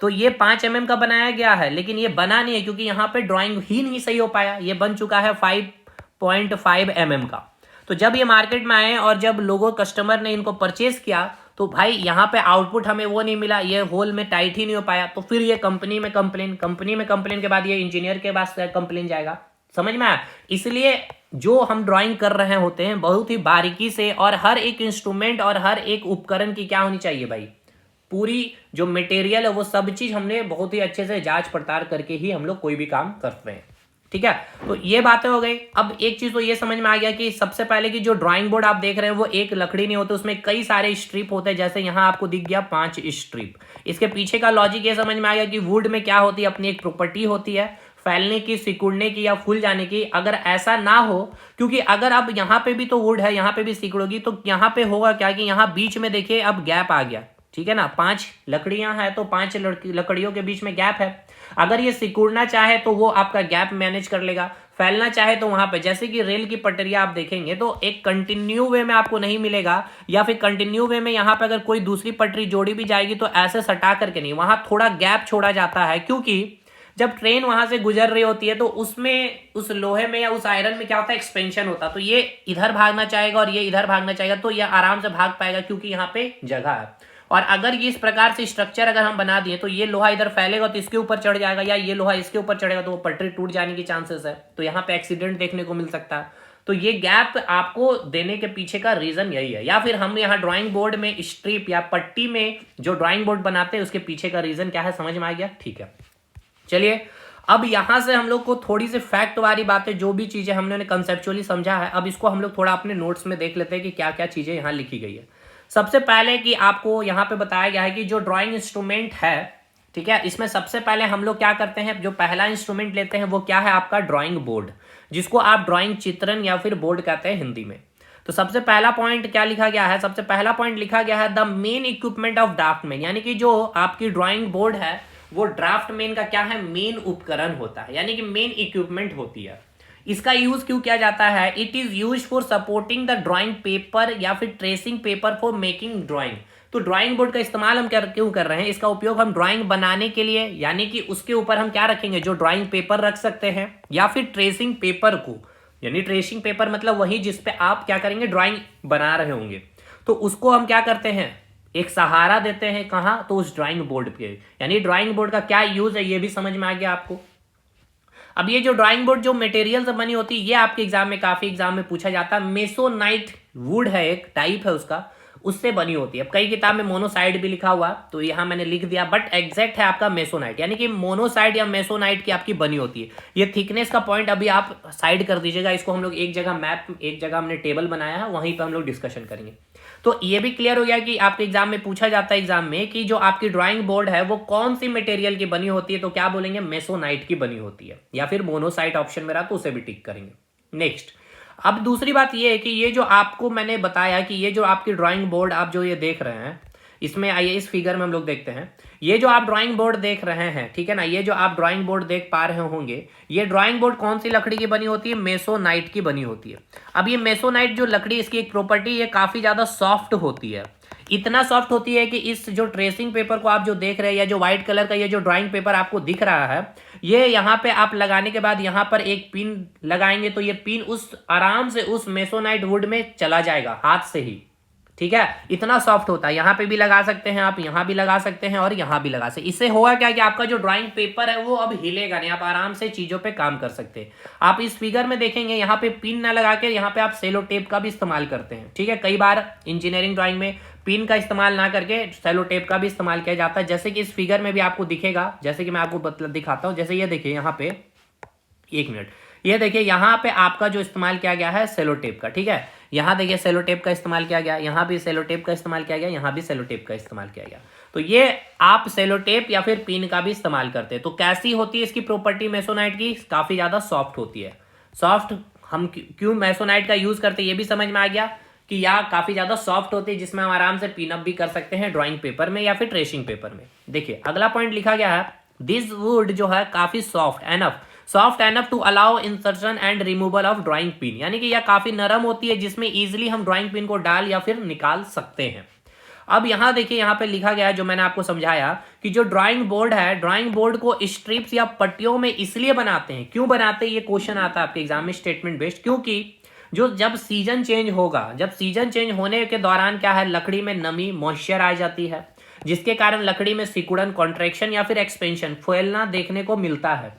तो ये 5 mm का बनाया गया है, लेकिन ये बना नहीं है क्योंकि यहाँ पे ड्राइंग ही नहीं सही हो पाया, ये बन चुका है 5.5 mm का। तो जब ये मार्केट में आए और जब लोगों, कस्टमर ने इनको परचेज किया, तो भाई यहाँ पे आउटपुट हमें वो नहीं मिला, ये होल में टाइट ही नहीं हो पाया, तो फिर ये कंपनी में कंप्लेन के बाद ये इंजीनियर के पास कंप्लेन जाएगा। समझ में आया? इसलिए जो हम ड्राइंग कर रहे होते हैं बहुत ही बारीकी से, और हर एक इंस्ट्रूमेंट और हर एक उपकरण की क्या होनी चाहिए भाई, पूरी जो मटेरियल है वो सब चीज हमने बहुत ही अच्छे से जांच पड़ताल करके ही हम लोग कोई भी काम करते हैं। ठीक है, तो ये बातें हो गई। अब एक चीज तो ये समझ में आ गया कि सबसे पहले की जो ड्राइंग बोर्ड आप देख रहे हैं वो एक लकड़ी नहीं होती, उसमें कई सारे स्ट्रिप होते हैं, जैसे यहां आपको दिख गया 5 स्ट्रिप। इसके पीछे का लॉजिक ये समझ में आ गया कि वुड में क्या होती है, अपनी एक प्रॉपर्टी होती है फैलने की, सिकुड़ने की या फूल जाने की। अगर ऐसा ना हो, क्योंकि अगर अब यहाँ पे भी तो वुड है, यहाँ पे भी सिकुड़ोगी, तो यहाँ पे होगा क्या कि यहाँ बीच में देखिए अब गैप आ गया, ठीक है ना, 5 लकड़ियां हैं तो 5 लकड़ियों के बीच में गैप है। अगर ये सिकुड़ना चाहे तो वो आपका गैप मैनेज कर लेगा, फैलना चाहे तो वहां पे, जैसे कि रेल की पटरियां आप देखेंगे तो एक कंटिन्यू वे में आपको नहीं मिलेगा, या फिर कंटिन्यू वे में यहां पे अगर कोई दूसरी पटरी जोड़ी भी जाएगी तो ऐसे सटा करके नहीं, वहां थोड़ा गैप छोड़ा जाता है, क्योंकि जब ट्रेन वहां से गुजर रही होती है तो उसमें, उस लोहे में या उस आयरन में क्या होता है, एक्सपेंशन होता है, तो ये इधर भागना चाहेगा और ये इधर भागना चाहेगा, तो ये आराम से भाग पाएगा क्योंकि यहाँ पे जगह है। और अगर ये इस प्रकार से स्ट्रक्चर अगर हम बना दिए तो ये लोहा इधर फैलेगा तो इसके ऊपर चढ़ जाएगा, या ये लोहा इसके ऊपर चढ़ेगा तो वो पटरी टूट जाने की चांसेस है, तो यहाँ पे एक्सीडेंट देखने को मिल सकता है। तो ये गैप आपको देने के पीछे का रीजन यही है। या फिर हम यहाँ ड्राइंग बोर्ड में स्ट्रिप या पट्टी में जो ड्राइंग बोर्ड बनाते हैं उसके पीछे का रीजन क्या है, समझ में आ गया? ठीक है, चलिए अब यहां से हम लोग को थोड़ी सी फैक्ट वाली बातें, जो भी चीजें हमने कंसेप्चुअली समझा है, अब इसको हम लोग थोड़ा अपने नोट्स में देख लेते हैं कि क्या क्या चीजें यहाँ लिखी गई है। सबसे पहले कि आपको यहाँ पे बताया गया है कि जो ड्राइंग इंस्ट्रूमेंट है, ठीक है, इसमें सबसे पहले हम लोग क्या करते हैं, जो पहला इंस्ट्रूमेंट लेते हैं वो क्या है, आपका ड्राइंग बोर्ड, जिसको आप ड्राइंग चित्रण या फिर बोर्ड कहते हैं हिंदी में। तो सबसे पहला पॉइंट क्या लिखा गया है, सबसे पहला पॉइंट लिखा गया है the main equipment of draftsman, यानी कि जो आपकी ड्राइंग बोर्ड है वो ड्राफ्टमैन का क्या है, मेन उपकरण होता है, यानी कि मेन इक्विपमेंट होती है। इसका यूज क्यों किया जाता है, it is use for supporting the drawing paper या फिर tracing paper for making drawing. तो ड्राइंग बोर्ड का इस्तेमाल हम क्यों कर रहे हैं, इसका उपयोग हम ड्राइंग बनाने के लिए, यानी कि उसके ऊपर हम क्या रखेंगे, जो ड्राइंग पेपर रख सकते हैं, या फिर ट्रेसिंग पेपर को, यानी ट्रेसिंग पेपर मतलब वही जिसपे आप क्या करेंगे, ड्राइंग बना रहे होंगे, तो उसको हम क्या करते हैं, एक सहारा देते हैं, कहां, तो उस ड्राइंग बोर्ड पे। यानी ड्राइंग बोर्ड का क्या यूज है ये भी समझ में आ गया आपको। अब ये जो ड्राइंग बोर्ड जो मटेरियल से बनी होती है, ये आपके एग्जाम में, काफी एग्जाम में पूछा जाता है। मेसोनाइट वुड है, एक टाइप है उसका, उससे बनी होती है। अब कई किताब में मोनोसाइड भी लिखा हुआ, तो यहाँ मैंने लिख दिया, बट एग्जैक्ट है आपका मेसोनाइट, यानी कि मोनोसाइड या मेसोनाइट की आपकी बनी होती है। ये थिकनेस का पॉइंट अभी आप साइड कर दीजिएगा, इसको हम लोग एक जगह मैप, एक जगह हमने टेबल बनाया है, वहीं पर हम लोग डिस्कशन करेंगे। तो ये भी क्लियर हो गया कि आपके एग्जाम में पूछा जाता है, एग्जाम में, कि जो आपकी ड्राइंग बोर्ड है वो कौन सी मटेरियल की बनी होती है, तो क्या बोलेंगे, मेसोनाइट की बनी होती है, या फिर मोनोसाइट ऑप्शन मेरा, तो उसे भी टिक करेंगे। नेक्स्ट, अब दूसरी बात ये है कि ये जो आपको मैंने बताया कि ये जो आपकी ड्राइंग बोर्ड आप जो ये देख रहे हैं, इसमें आइए इस फिगर में हम लोग देखते हैं, ये जो आप ड्राइंग बोर्ड देख रहे हैं, ठीक है ना, ये जो आप ड्राइंग बोर्ड देख पा रहे होंगे, ये ड्राइंग बोर्ड कौन सी लकड़ी की बनी होती है, मेसोनाइट की बनी होती है। अब ये मेसोनाइट जो लकड़ी, इसकी एक प्रॉपर्टी, ये काफी ज्यादा सॉफ्ट होती है, इतना सॉफ्ट होती है कि इस जो ट्रेसिंग पेपर को आप जो देख रहे हैं, या जो व्हाइट कलर का ये जो ड्राइंग पेपर आपको दिख रहा है, ये यहाँ पे आप लगाने के बाद यहाँ पर एक पिन लगाएंगे, तो ये पिन उस आराम से उस मेसोनाइट वुड में चला जाएगा हाथ से ही, ठीक है, इतना सॉफ्ट होता है। यहाँ पे भी लगा सकते हैं आप, यहाँ भी लगा सकते हैं और यहाँ भी लगा सकते हैं। इससे होगा क्या कि आपका जो ड्राइंग पेपर है वो अब हिलेगा नहीं, आप आराम से चीजों पे काम कर सकते हैं। आप इस फिगर में देखेंगे, यहाँ पे पिन ना लगा के यहाँ पे आप सेलो टेप का भी इस्तेमाल करते हैं, ठीक है, कई बार इंजीनियरिंग ड्राइंग में पिन का इस्तेमाल ना करके सेलो टेप का भी इस्तेमाल किया जाता है, जैसे कि इस फिगर में भी आपको दिखेगा, जैसे कि मैं आपको दिखाता हूँ। जैसे ये देखिए यहाँ पे, एक मिनट, ये देखिए यहाँ पे आपका जो इस्तेमाल किया गया है सेलो टेप का, ठीक है। यहाँ देखिए सेलो टेप का इस्तेमाल किया गया, यहाँ भी सेलो टेप का इस्तेमाल किया गया, यहाँ भी सेलो टेप का इस्तेमाल किया गया। तो ये आप सेलो टेप या फिर पिन का भी इस्तेमाल करते हैं। तो कैसी होती है इसकी प्रॉपर्टी मेसोनाइट की? काफी ज्यादा सॉफ्ट होती है। सॉफ्ट हम क्यों मेसोनाइट का यूज करते हैं ये भी समझ में आ गया कि यह काफी ज्यादा सॉफ्ट होती है, जिसमें हम आराम से पिन अप भी कर सकते हैं ड्राइंग पेपर में या फिर ट्रेसिंग पेपर में। देखिए अगला पॉइंट लिखा गया है, दिस वुड जो है काफी soft enough to allow insertion and removal of drawing pin, यानी कि यह काफी नरम होती है जिसमें इजीली हम ड्राइंग पिन को डाल या फिर निकाल सकते हैं। अब यहाँ देखिए यहाँ पे लिखा गया है जो मैंने आपको समझाया कि जो ड्राइंग बोर्ड है, ड्राइंग बोर्ड को स्ट्रिप्स या पट्टियों में इसलिए बनाते हैं, क्यों बनाते हैं ये क्वेश्चन आता है आपके एग्जाम में स्टेटमेंट बेस्ड, क्योंकि जब सीजन चेंज होगा, जब सीजन चेंज होने के दौरान क्या है, लकड़ी में नमी मॉइस्चर आ जाती है, जिसके कारण लकड़ी में सिकुड़न, कॉन्ट्रैक्शन या फिर एक्सपेंशन, फैलना देखने को मिलता है।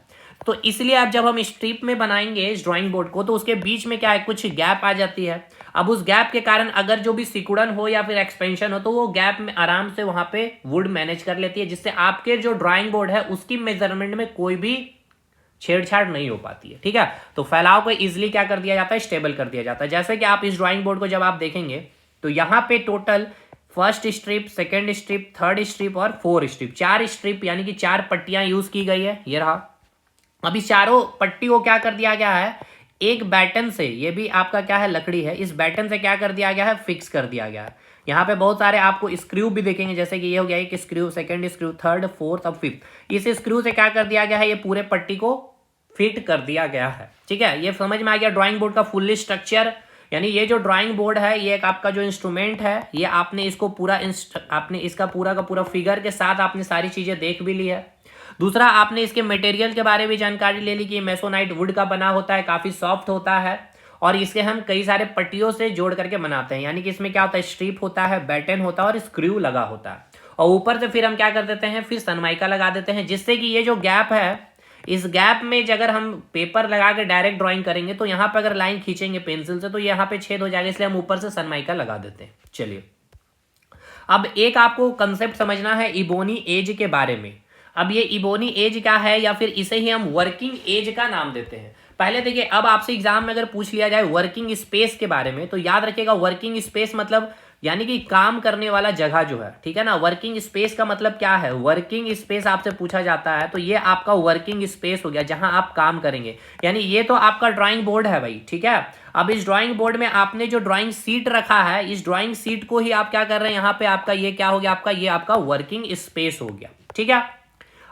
तो इसलिए अब जब हम स्ट्रिप में बनाएंगे इस ड्राइंग बोर्ड को तो उसके बीच में क्या है, कुछ गैप आ जाती है। अब उस गैप के कारण अगर जो भी सिकुड़न हो या फिर एक्सपेंशन हो तो वो गैप में आराम से वहां पे वुड मैनेज कर लेती है, जिससे आपके जो ड्राइंग बोर्ड है उसकी मेजरमेंट में कोई भी छेड़छाड़ नहीं हो पाती है, ठीक है। तो फैलाव को इजिली क्या कर दिया जाता है, स्टेबल कर दिया जाता है। जैसे कि आप इस ड्राइंग बोर्ड को जब आप देखेंगे तो यहाँ पे total first strip, second strip, third strip और फोर्थ स्ट्रिप, 4 स्ट्रिप यानी कि 4 पट्टियां यूज की गई है। ये रहा। अभी चारों पट्टी को क्या कर दिया गया है, एक बैटन से, ये भी आपका क्या है लकड़ी है, इस बैटन से क्या कर दिया गया है, फिक्स कर दिया गया है। यहाँ पे बहुत सारे आपको स्क्रू भी देखेंगे, जैसे कि ये हो गया एक screw, second screw, third, fourth और फिफ्थ। इस स्क्रू से क्या कर दिया गया है, ये पूरे पट्टी को फिट कर दिया गया है, ठीक है। ये समझ में आ गया ड्राइंग बोर्ड का फुल्ली स्ट्रक्चर। यानी ये जो ड्राइंग बोर्ड है ये एक आपका जो इंस्ट्रूमेंट है, ये आपने इसको पूरा आपने इसका पूरा का पूरा फिगर के साथ आपने सारी चीजें देख भी ली है। दूसरा, आपने इसके मटेरियल के बारे में जानकारी ले ली कि मेसोनाइट वुड का बना होता है, काफी सॉफ्ट होता है और इसके हम कई सारे पट्टियों से जोड़ करके बनाते हैं। यानी कि इसमें क्या होता है, स्ट्रिप होता है, बैटन होता है और स्क्रू लगा होता है, और ऊपर से फिर हम क्या कर देते हैं, फिर सनमाइका लगा देते हैं, जिससे कि ये जो गैप है, इस गैप में अगर हम पेपर लगा के डायरेक्ट ड्राइंग करेंगे तो यहाँ पे अगर लाइन खींचेंगे पेंसिल से तो यहाँ पे छेद हो जाएगा, इसलिए हम ऊपर से सनमाइका लगा देते हैं। चलिए अब एक आपको कंसेप्ट समझना है इबोनी एज के बारे में। अब ये इबोनी एज क्या है, या फिर इसे ही हम वर्किंग एज का नाम देते हैं। पहले देखिए, अब आपसे एग्जाम में अगर पूछ लिया जाए वर्किंग स्पेस के बारे में तो याद रखिएगा वर्किंग स्पेस मतलब यानी कि काम करने वाला जगह जो है, ठीक है ना। वर्किंग स्पेस का मतलब क्या है, वर्किंग स्पेस आपसे पूछा जाता है तो ये आपका वर्किंग स्पेस हो गया जहां आप काम करेंगे। यानी ये तो आपका ड्राइंग बोर्ड है भाई, ठीक है। अब इस ड्राइंग बोर्ड में आपने जो ड्राइंग सीट रखा है, इस ड्राइंग सीट को ही आप क्या कर रहे हैं, यहाँ पे आपका ये क्या हो गया, आपका ये आपका वर्किंग स्पेस हो गया, ठीक है।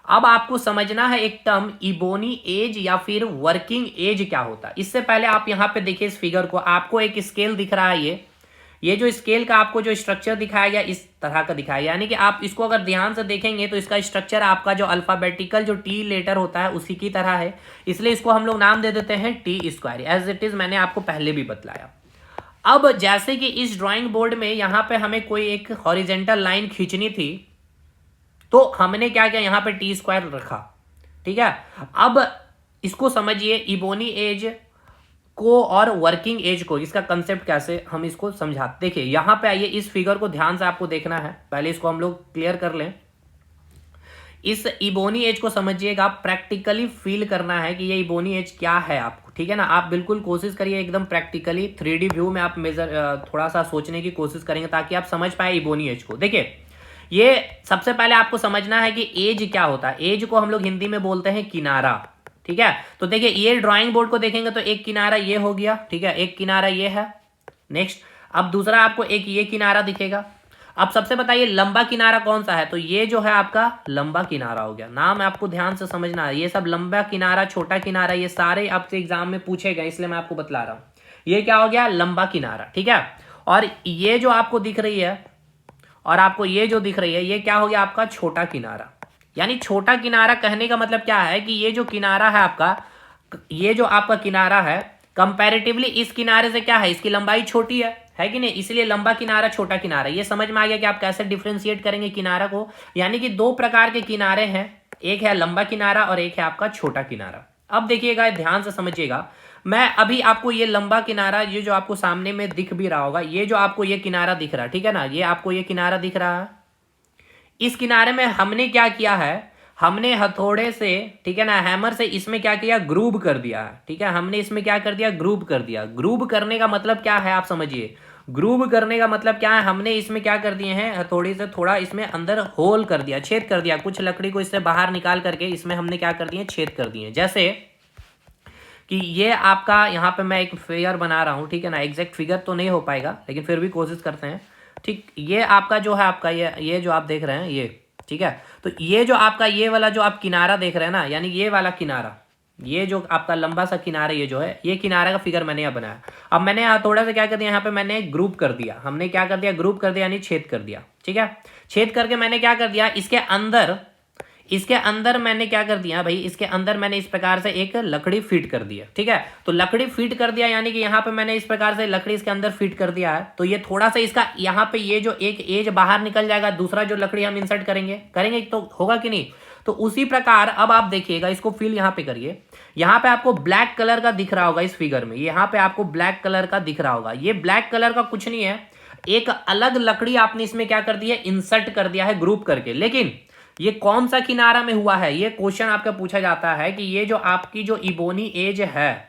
अब आपको समझना है एक टर्म इबोनी एज या फिर वर्किंग एज क्या होता है। इससे पहले आप यहाँ पे देखिए इस फिगर को, आपको एक स्केल दिख रहा है, ये जो स्केल का आपको जो स्ट्रक्चर दिखाया गया इस तरह का दिखाया गया। यानी कि आप इसको अगर ध्यान से देखेंगे तो इसका स्ट्रक्चर आपका जो अल्फाबेटिकल जो टी लेटर होता है उसी की तरह है, इसलिए इसको हम लोग नाम दे देते हैं T square, as it is मैंने आपको पहले भी बतलाया। अब जैसे कि इस ड्राइंग बोर्ड में यहाँ पे हमें कोई एक हॉरिजेंटल लाइन खींचनी थी तो हमने क्या किया, यहाँ पे टी स्क्वायर रखा, ठीक है। अब इसको समझिए इबोनी एज को और वर्किंग एज को, इसका कंसेप्ट कैसे हम इसको समझाते। देखिए यहाँ पे आइए, इस फिगर को ध्यान से आपको देखना है, पहले इसको हम लोग क्लियर कर लें। इस इबोनी एज को समझिएगा, प्रैक्टिकली फील करना है कि ये इबोनी एज क्या है आपको, ठीक है ना। आप बिल्कुल कोशिश करिए एकदम प्रैक्टिकली 3D व्यू में आप थोड़ा सा सोचने की कोशिश करेंगे ताकि आप समझ पाए इबोनी एज को। देखिए ये सबसे पहले आपको समझना है कि एज क्या होता है। एज को हम लोग हिंदी में बोलते हैं किनारा, ठीक है। तो देखिए ये ड्राइंग बोर्ड को देखेंगे तो एक किनारा ये हो गया, ठीक है, एक किनारा ये है। नेक्स्ट, अब दूसरा आपको एक ये किनारा दिखेगा। अब सबसे बताइए लंबा किनारा कौन सा है, तो ये जो है आपका लंबा किनारा हो गया। नाम आपको ध्यान से समझना है, ये सब लंबा किनारा, छोटा किनारा, ये सारे आपसे एग्जाम में पूछे गए, इसलिए मैं आपको बतला रहा हूं। ये क्या हो गया, लंबा किनारा, ठीक है। और ये जो आपको दिख रही है और आपको ये जो दिख रही है, ये क्या हो गया आपका छोटा किनारा। यानी छोटा किनारा कहने का मतलब क्या है कि ये जो किनारा है आपका, ये जो आपका किनारा है कंपैरेटिवली इस किनारे से क्या है, इसकी लंबाई छोटी है कि नहीं, इसलिए लंबा किनारा छोटा किनारा। ये समझ में आ गया कि आप कैसे डिफरेंशिएट करेंगे किनारा को। यानी कि 2 प्रकार के किनारे हैं, एक है लंबा किनारा और एक है आपका छोटा किनारा। अब देखिएगा ध्यान से समझिएगा, मैं अभी आपको ये लंबा किनारा, ये जो आपको सामने में दिख भी रहा होगा, ये जो आपको ये किनारा दिख रहा है, ठीक है ना, ये आपको ये किनारा दिख रहा है। इस किनारे में हमने क्या किया है, हमने हथौड़े से, ठीक है ना, हैमर से इसमें क्या किया, ग्रूव कर दिया, ठीक है, हमने इसमें क्या कर दिया, ग्रूव कर दिया। ग्रूव करने का मतलब क्या है आप समझिए, ग्रूव करने का मतलब क्या है, हमने इसमें क्या कर दिए हैं, हथौड़ी से थोड़ा इसमें अंदर होल कर दिया, छेद कर दिया, कुछ लकड़ी को इससे बाहर निकाल करके इसमें हमने क्या कर दिए, छेद कर दिए। जैसे कि ये आपका यहाँ पे मैं एक फिगर बना रहा हूँ, ठीक है ना, एग्जैक्ट फिगर तो नहीं हो पाएगा लेकिन फिर भी कोशिश करते हैं। ठीक, ये आपका जो है, आपका ये जो आप देख रहे हैं ये, ठीक है, तो ये जो आपका ये वाला जो आप किनारा देख रहे हैं ना, यानी ये वाला किनारा, ये जो आपका लंबा सा किनारा ये जो है, ये किनारे का फिगर मैंने यहाँ बनाया। अब मैंने यहाँ थोड़ा सा क्या कर दिया, यहाँ पे मैंने ग्रुप कर दिया, हमने क्या कर दिया, ग्रुप कर दिया यानी छेद कर दिया, ठीक है। छेद करके मैंने क्या कर दिया, इसके अंदर मैंने क्या कर दिया भाई, इसके अंदर मैंने इस प्रकार से एक लकड़ी फिट कर दिया, ठीक है। तो लकड़ी फिट कर दिया यानी कि यहाँ पे मैंने इस प्रकार से लकड़ी इसके अंदर फिट कर दिया है। तो ये थोड़ा सा इसका यहाँ पे ये जो एक एज बाहर निकल जाएगा, दूसरा जो लकड़ी हम इंसर्ट करेंगे तो होगा कि नहीं। तो उसी प्रकार अब आप देखिएगा, इसको फिल यहाँ पे करिए, यहाँ पे आपको ब्लैक कलर का दिख रहा होगा इस फिगर में, यहाँ पे आपको ब्लैक कलर का दिख रहा होगा। ये ब्लैक कलर का कुछ नहीं है, एक अलग लकड़ी आपने इसमें क्या कर दिया, इंसर्ट कर दिया है ग्रुप करके। लेकिन ये कौन सा किनारा में हुआ है, ये क्वेश्चन आपका पूछा जाता है कि ये जो आपकी जो इबोनी एज है,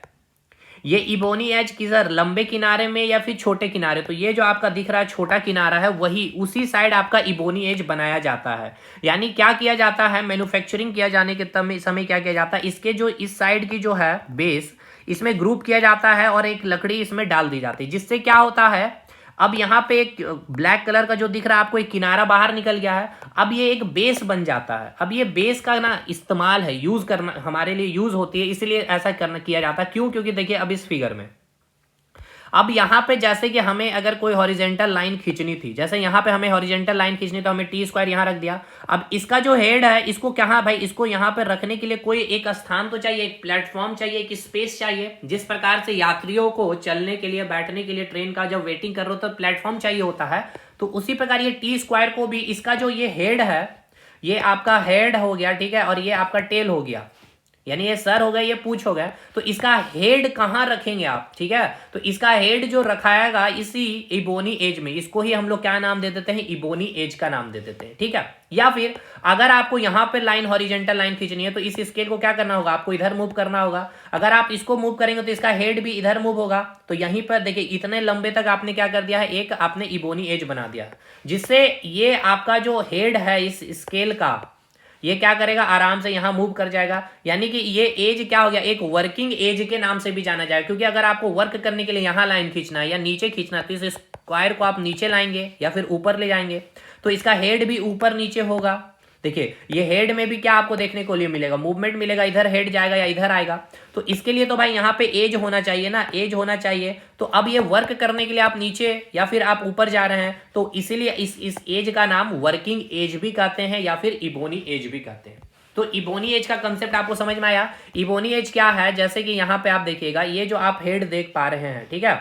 ये इबोनी एज किधर, लंबे किनारे में या फिर छोटे किनारे। तो ये जो आपका दिख रहा है छोटा किनारा है, वही उसी साइड आपका इबोनी एज बनाया जाता है। यानी क्या किया जाता है, मैन्युफैक्चरिंग किया जाने के समय क्या किया जाता है, इसके जो इस साइड की जो है बेस, इसमें ग्रुप किया जाता है और एक लकड़ी इसमें डाल दी जाती है, जिससे क्या होता है, अब यहाँ पे एक ब्लैक कलर का जो दिख रहा है आपको, एक किनारा बाहर निकल गया है, अब ये एक बेस बन जाता है। अब ये बेस का ना इस्तेमाल है, यूज करना हमारे लिए यूज होती है, इसलिए ऐसा करना किया जाता है। क्यों, क्योंकि देखिए अब इस फिगर में, अब यहाँ पे जैसे कि हमें अगर कोई हॉरिजेंटल लाइन खींचनी थी, जैसे यहाँ पे हमें हॉरिजेंटल लाइन खींचनी, तो हमें टी स्क्वायर यहाँ रख दिया। अब इसका जो हेड है, इसको क्या भाई, इसको यहाँ पे रखने के लिए कोई एक स्थान तो चाहिए, एक प्लेटफॉर्म चाहिए, एक स्पेस चाहिए। जिस प्रकार से यात्रियों को चलने के लिए, बैठने के लिए ट्रेन का जब वेटिंग कर रहे हो तो प्लेटफॉर्म चाहिए होता है, तो उसी प्रकार ये टी स्क्वायर को भी, इसका जो ये हेड है, ये आपका हेड हो गया, ठीक है, और ये आपका टेल हो गया, यानी ये सर हो गया, ये पूंछ हो गया। तो इसका हेड कहाँ रखेंगे आप, ठीक है, तो इसका हेड जो रखाएगा इसी इबोनी एज में, इसको ही हम लोग क्या नाम दे देते हैं, इबोनी एज का नाम दे देते हैं, ठीक है। या फिर अगर आपको यहाँ पे लाइन, हॉरिजेंटल लाइन खींचनी है, तो इस स्केल को क्या करना होगा, आपको इधर मूव करना होगा। अगर आप इसको मूव करेंगे तो इसका हेड भी इधर मूव होगा। तो यहीं पर देखिए, इतने लंबे तक आपने क्या कर दिया है, एक आपने इबोनी एज बना दिया, जिससे ये आपका जो हेड है इस स्केल का, ये क्या करेगा, आराम से यहां मूव कर जाएगा। यानी कि ये एज क्या हो गया, एक वर्किंग एज के नाम से भी जाना जाएगा। क्योंकि अगर आपको वर्क करने के लिए यहां लाइन खींचना है या नीचे खींचना है, तो इस स्क्वायर को आप नीचे लाएंगे या फिर ऊपर ले जाएंगे, तो इसका हेड भी ऊपर नीचे होगा। देखिए ये हेड में भी क्या आपको देखने को लिए मिलेगा, मूवमेंट मिलेगा, इधर हेड जाएगा या इधर आएगा। तो इसके लिए तो भाई यहाँ पे एज होना चाहिए ना, एज होना चाहिए। तो अब ये वर्क करने के लिए आप नीचे या फिर आप ऊपर जा रहे हैं, तो इसीलिए इस एज का नाम वर्किंग एज भी कहते हैं या फिर इबोनी एज भी कहते हैं। तो इबोनी एज का कंसेप्ट आपको समझ में आया। इबोनी एज क्या है, जैसे कि यहाँ पे आप देखिएगा, ये जो आप हेड देख पा रहे हैं, ठीक है,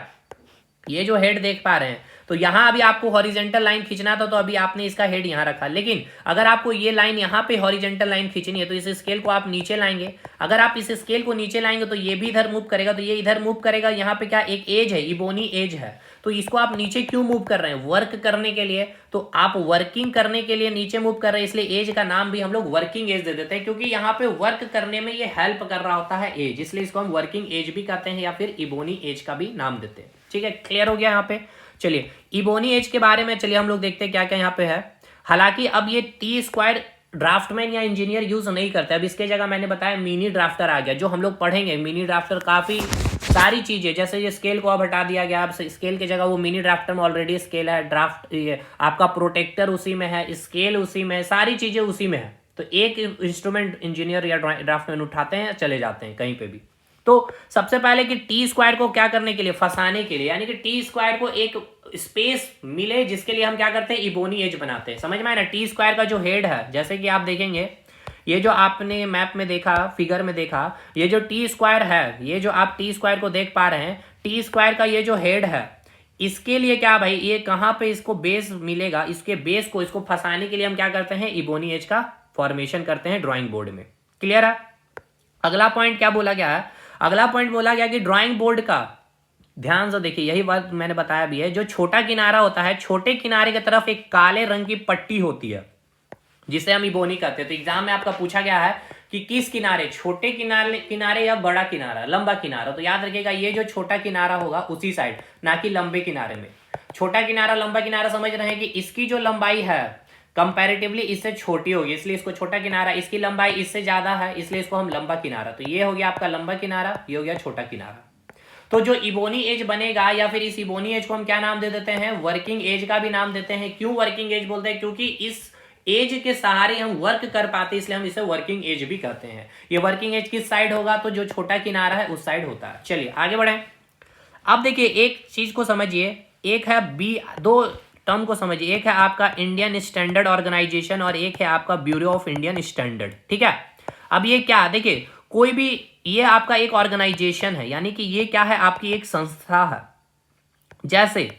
ये जो हेड देख पा रहे हैं, तो यहां अभी आपको हॉरिजेंटल लाइन खींचना था, तो अभी आपने इसका हेड यहां रखा। लेकिन अगर आपको ये लाइन यहां पे हॉरिजेंटल लाइन खींचनी है, तो इस स्केल को आप नीचे लाएंगे। अगर आप इस स्केल को नीचे लाएंगे तो ये भी इधर मूव करेगा, तो ये इधर मूव करेगा। यहाँ पे क्या एक एज है, इबोनी एज है, तो इसको आप नीचे क्यों मूव कर रहे हैं, वर्क करने के लिए। तो आप वर्किंग करने के लिए नीचे मूव कर रहे हैं, इसलिए एज का नाम भी हम लोग वर्किंग एज दे देते हैं, क्योंकि यहाँ पे वर्क करने में ये हेल्प कर रहा होता है एज, इसलिए इसको हम वर्किंग एज भी कहते हैं या फिर इबोनी एज का भी नाम देते हैं। ठीक है, क्लियर हो गया यहाँ पे। चलिए इबोनी एज के बारे में चलिए हम लोग देखते हैं क्या क्या यहाँ पे है। हालांकि अब ये टी स्क्वायर ड्राफ्टमैन या इंजीनियर यूज नहीं करते, अब इसके जगह मैंने बताया मिनी ड्राफ्टर आ गया, जो हम लोग पढ़ेंगे। मिनी ड्राफ्टर काफी सारी चीजें, जैसे ये स्केल को अब हटा दिया गया, अब स्केल की जगह वो मिनी ड्राफ्टर में ऑलरेडी स्केल है, ड्राफ्ट ये आपका प्रोटेक्टर उसी में है, स्केल उसी में है, सारी चीजें उसी में है। तो एक इंस्ट्रूमेंट इंजीनियर या ड्राफ्टमैन उठाते हैं, चले जाते हैं कहीं पे भी। तो सबसे पहले कि टी स्क्वायर को क्या करने के लिए, फंसाने के लिए, यानी कि टी स्क्वायर को एक स्पेस मिले, जिसके लिए हम क्या करते हैं, इबोनी एज बनाते हैं। समझ में आया ना। टी स्क्वायर का जो हेड है, जैसे कि आप देखेंगे, ये जो आपने मैप में देखा, फिगर में देखा, ये जो टी स्क्वायर है, ये जो आप टी स्क्वायर को देख पा रहे हैं, टी स्क्वायर का ये जो हेड है, इसके लिए क्या भाई, ये कहां पे इसको बेस मिलेगा, इसके बेस को, इसको फंसाने के लिए हम क्या करते हैं, इबोनी एज का फॉर्मेशन करते हैं ड्राइंग बोर्ड में। क्लियर है। अगला पॉइंट क्या बोला गया है, अगला पॉइंट बोला गया कि ड्राइंग बोर्ड का, ध्यान से देखिए, यही बात मैंने बताया भी है, जो छोटा किनारा होता है, छोटे किनारे की तरफ एक काले रंग की पट्टी होती है, जिसे हम इबोनी कहते हैं। तो एग्जाम में आपका पूछा गया है कि किस किनारे, छोटे किनारे या बड़ा किनारा, लंबा किनारा, तो याद रखिएगा ये जो छोटा किनारा होगा उसी साइड, ना कि लंबे किनारे में। छोटा किनारा लंबा किनारा समझ रहे हैं कि इसकी जो लंबाई है कंपैरेटिवली इससे छोटी होगी, इसलिए इसको छोटा किनारा, इसकी लंबाई इससे ज्यादा है इसलिए इसको हम लंबा किनारा। तो ये हो गया आपका लंबा किनारा, ये हो गया छोटा किनारा। तो जो इबोनी एज बनेगा, या फिर इस इबोनी एज को हम क्या नाम दे देते हैं, वर्किंग एज का भी नाम देते हैं। क्यों वर्किंग एज बोलते हैं, क्योंकि इस एज के सहारे हम वर्क कर पाते, इसलिए हम इसे वर्किंग एज भी कहते हैं। ये वर्किंग एज किस साइड होगा, तो जो छोटा किनारा है उस साइड होता है। चलिए आगे बढ़े। अब देखिए एक चीज को समझिए, एक है बी, दो टर्म को समझिए, एक है आपका इंडियन स्टैंडर्ड ऑर्गेनाइजेशन और एक है आपका ब्यूरो ऑफ इंडियन स्टैंडर्ड। ठीक है, अब ये क्या, देखिए कोई भी, ये आपका एक ऑर्गेनाइजेशन है, यानी कि ये क्या है, आपकी एक संस्था है। जैसे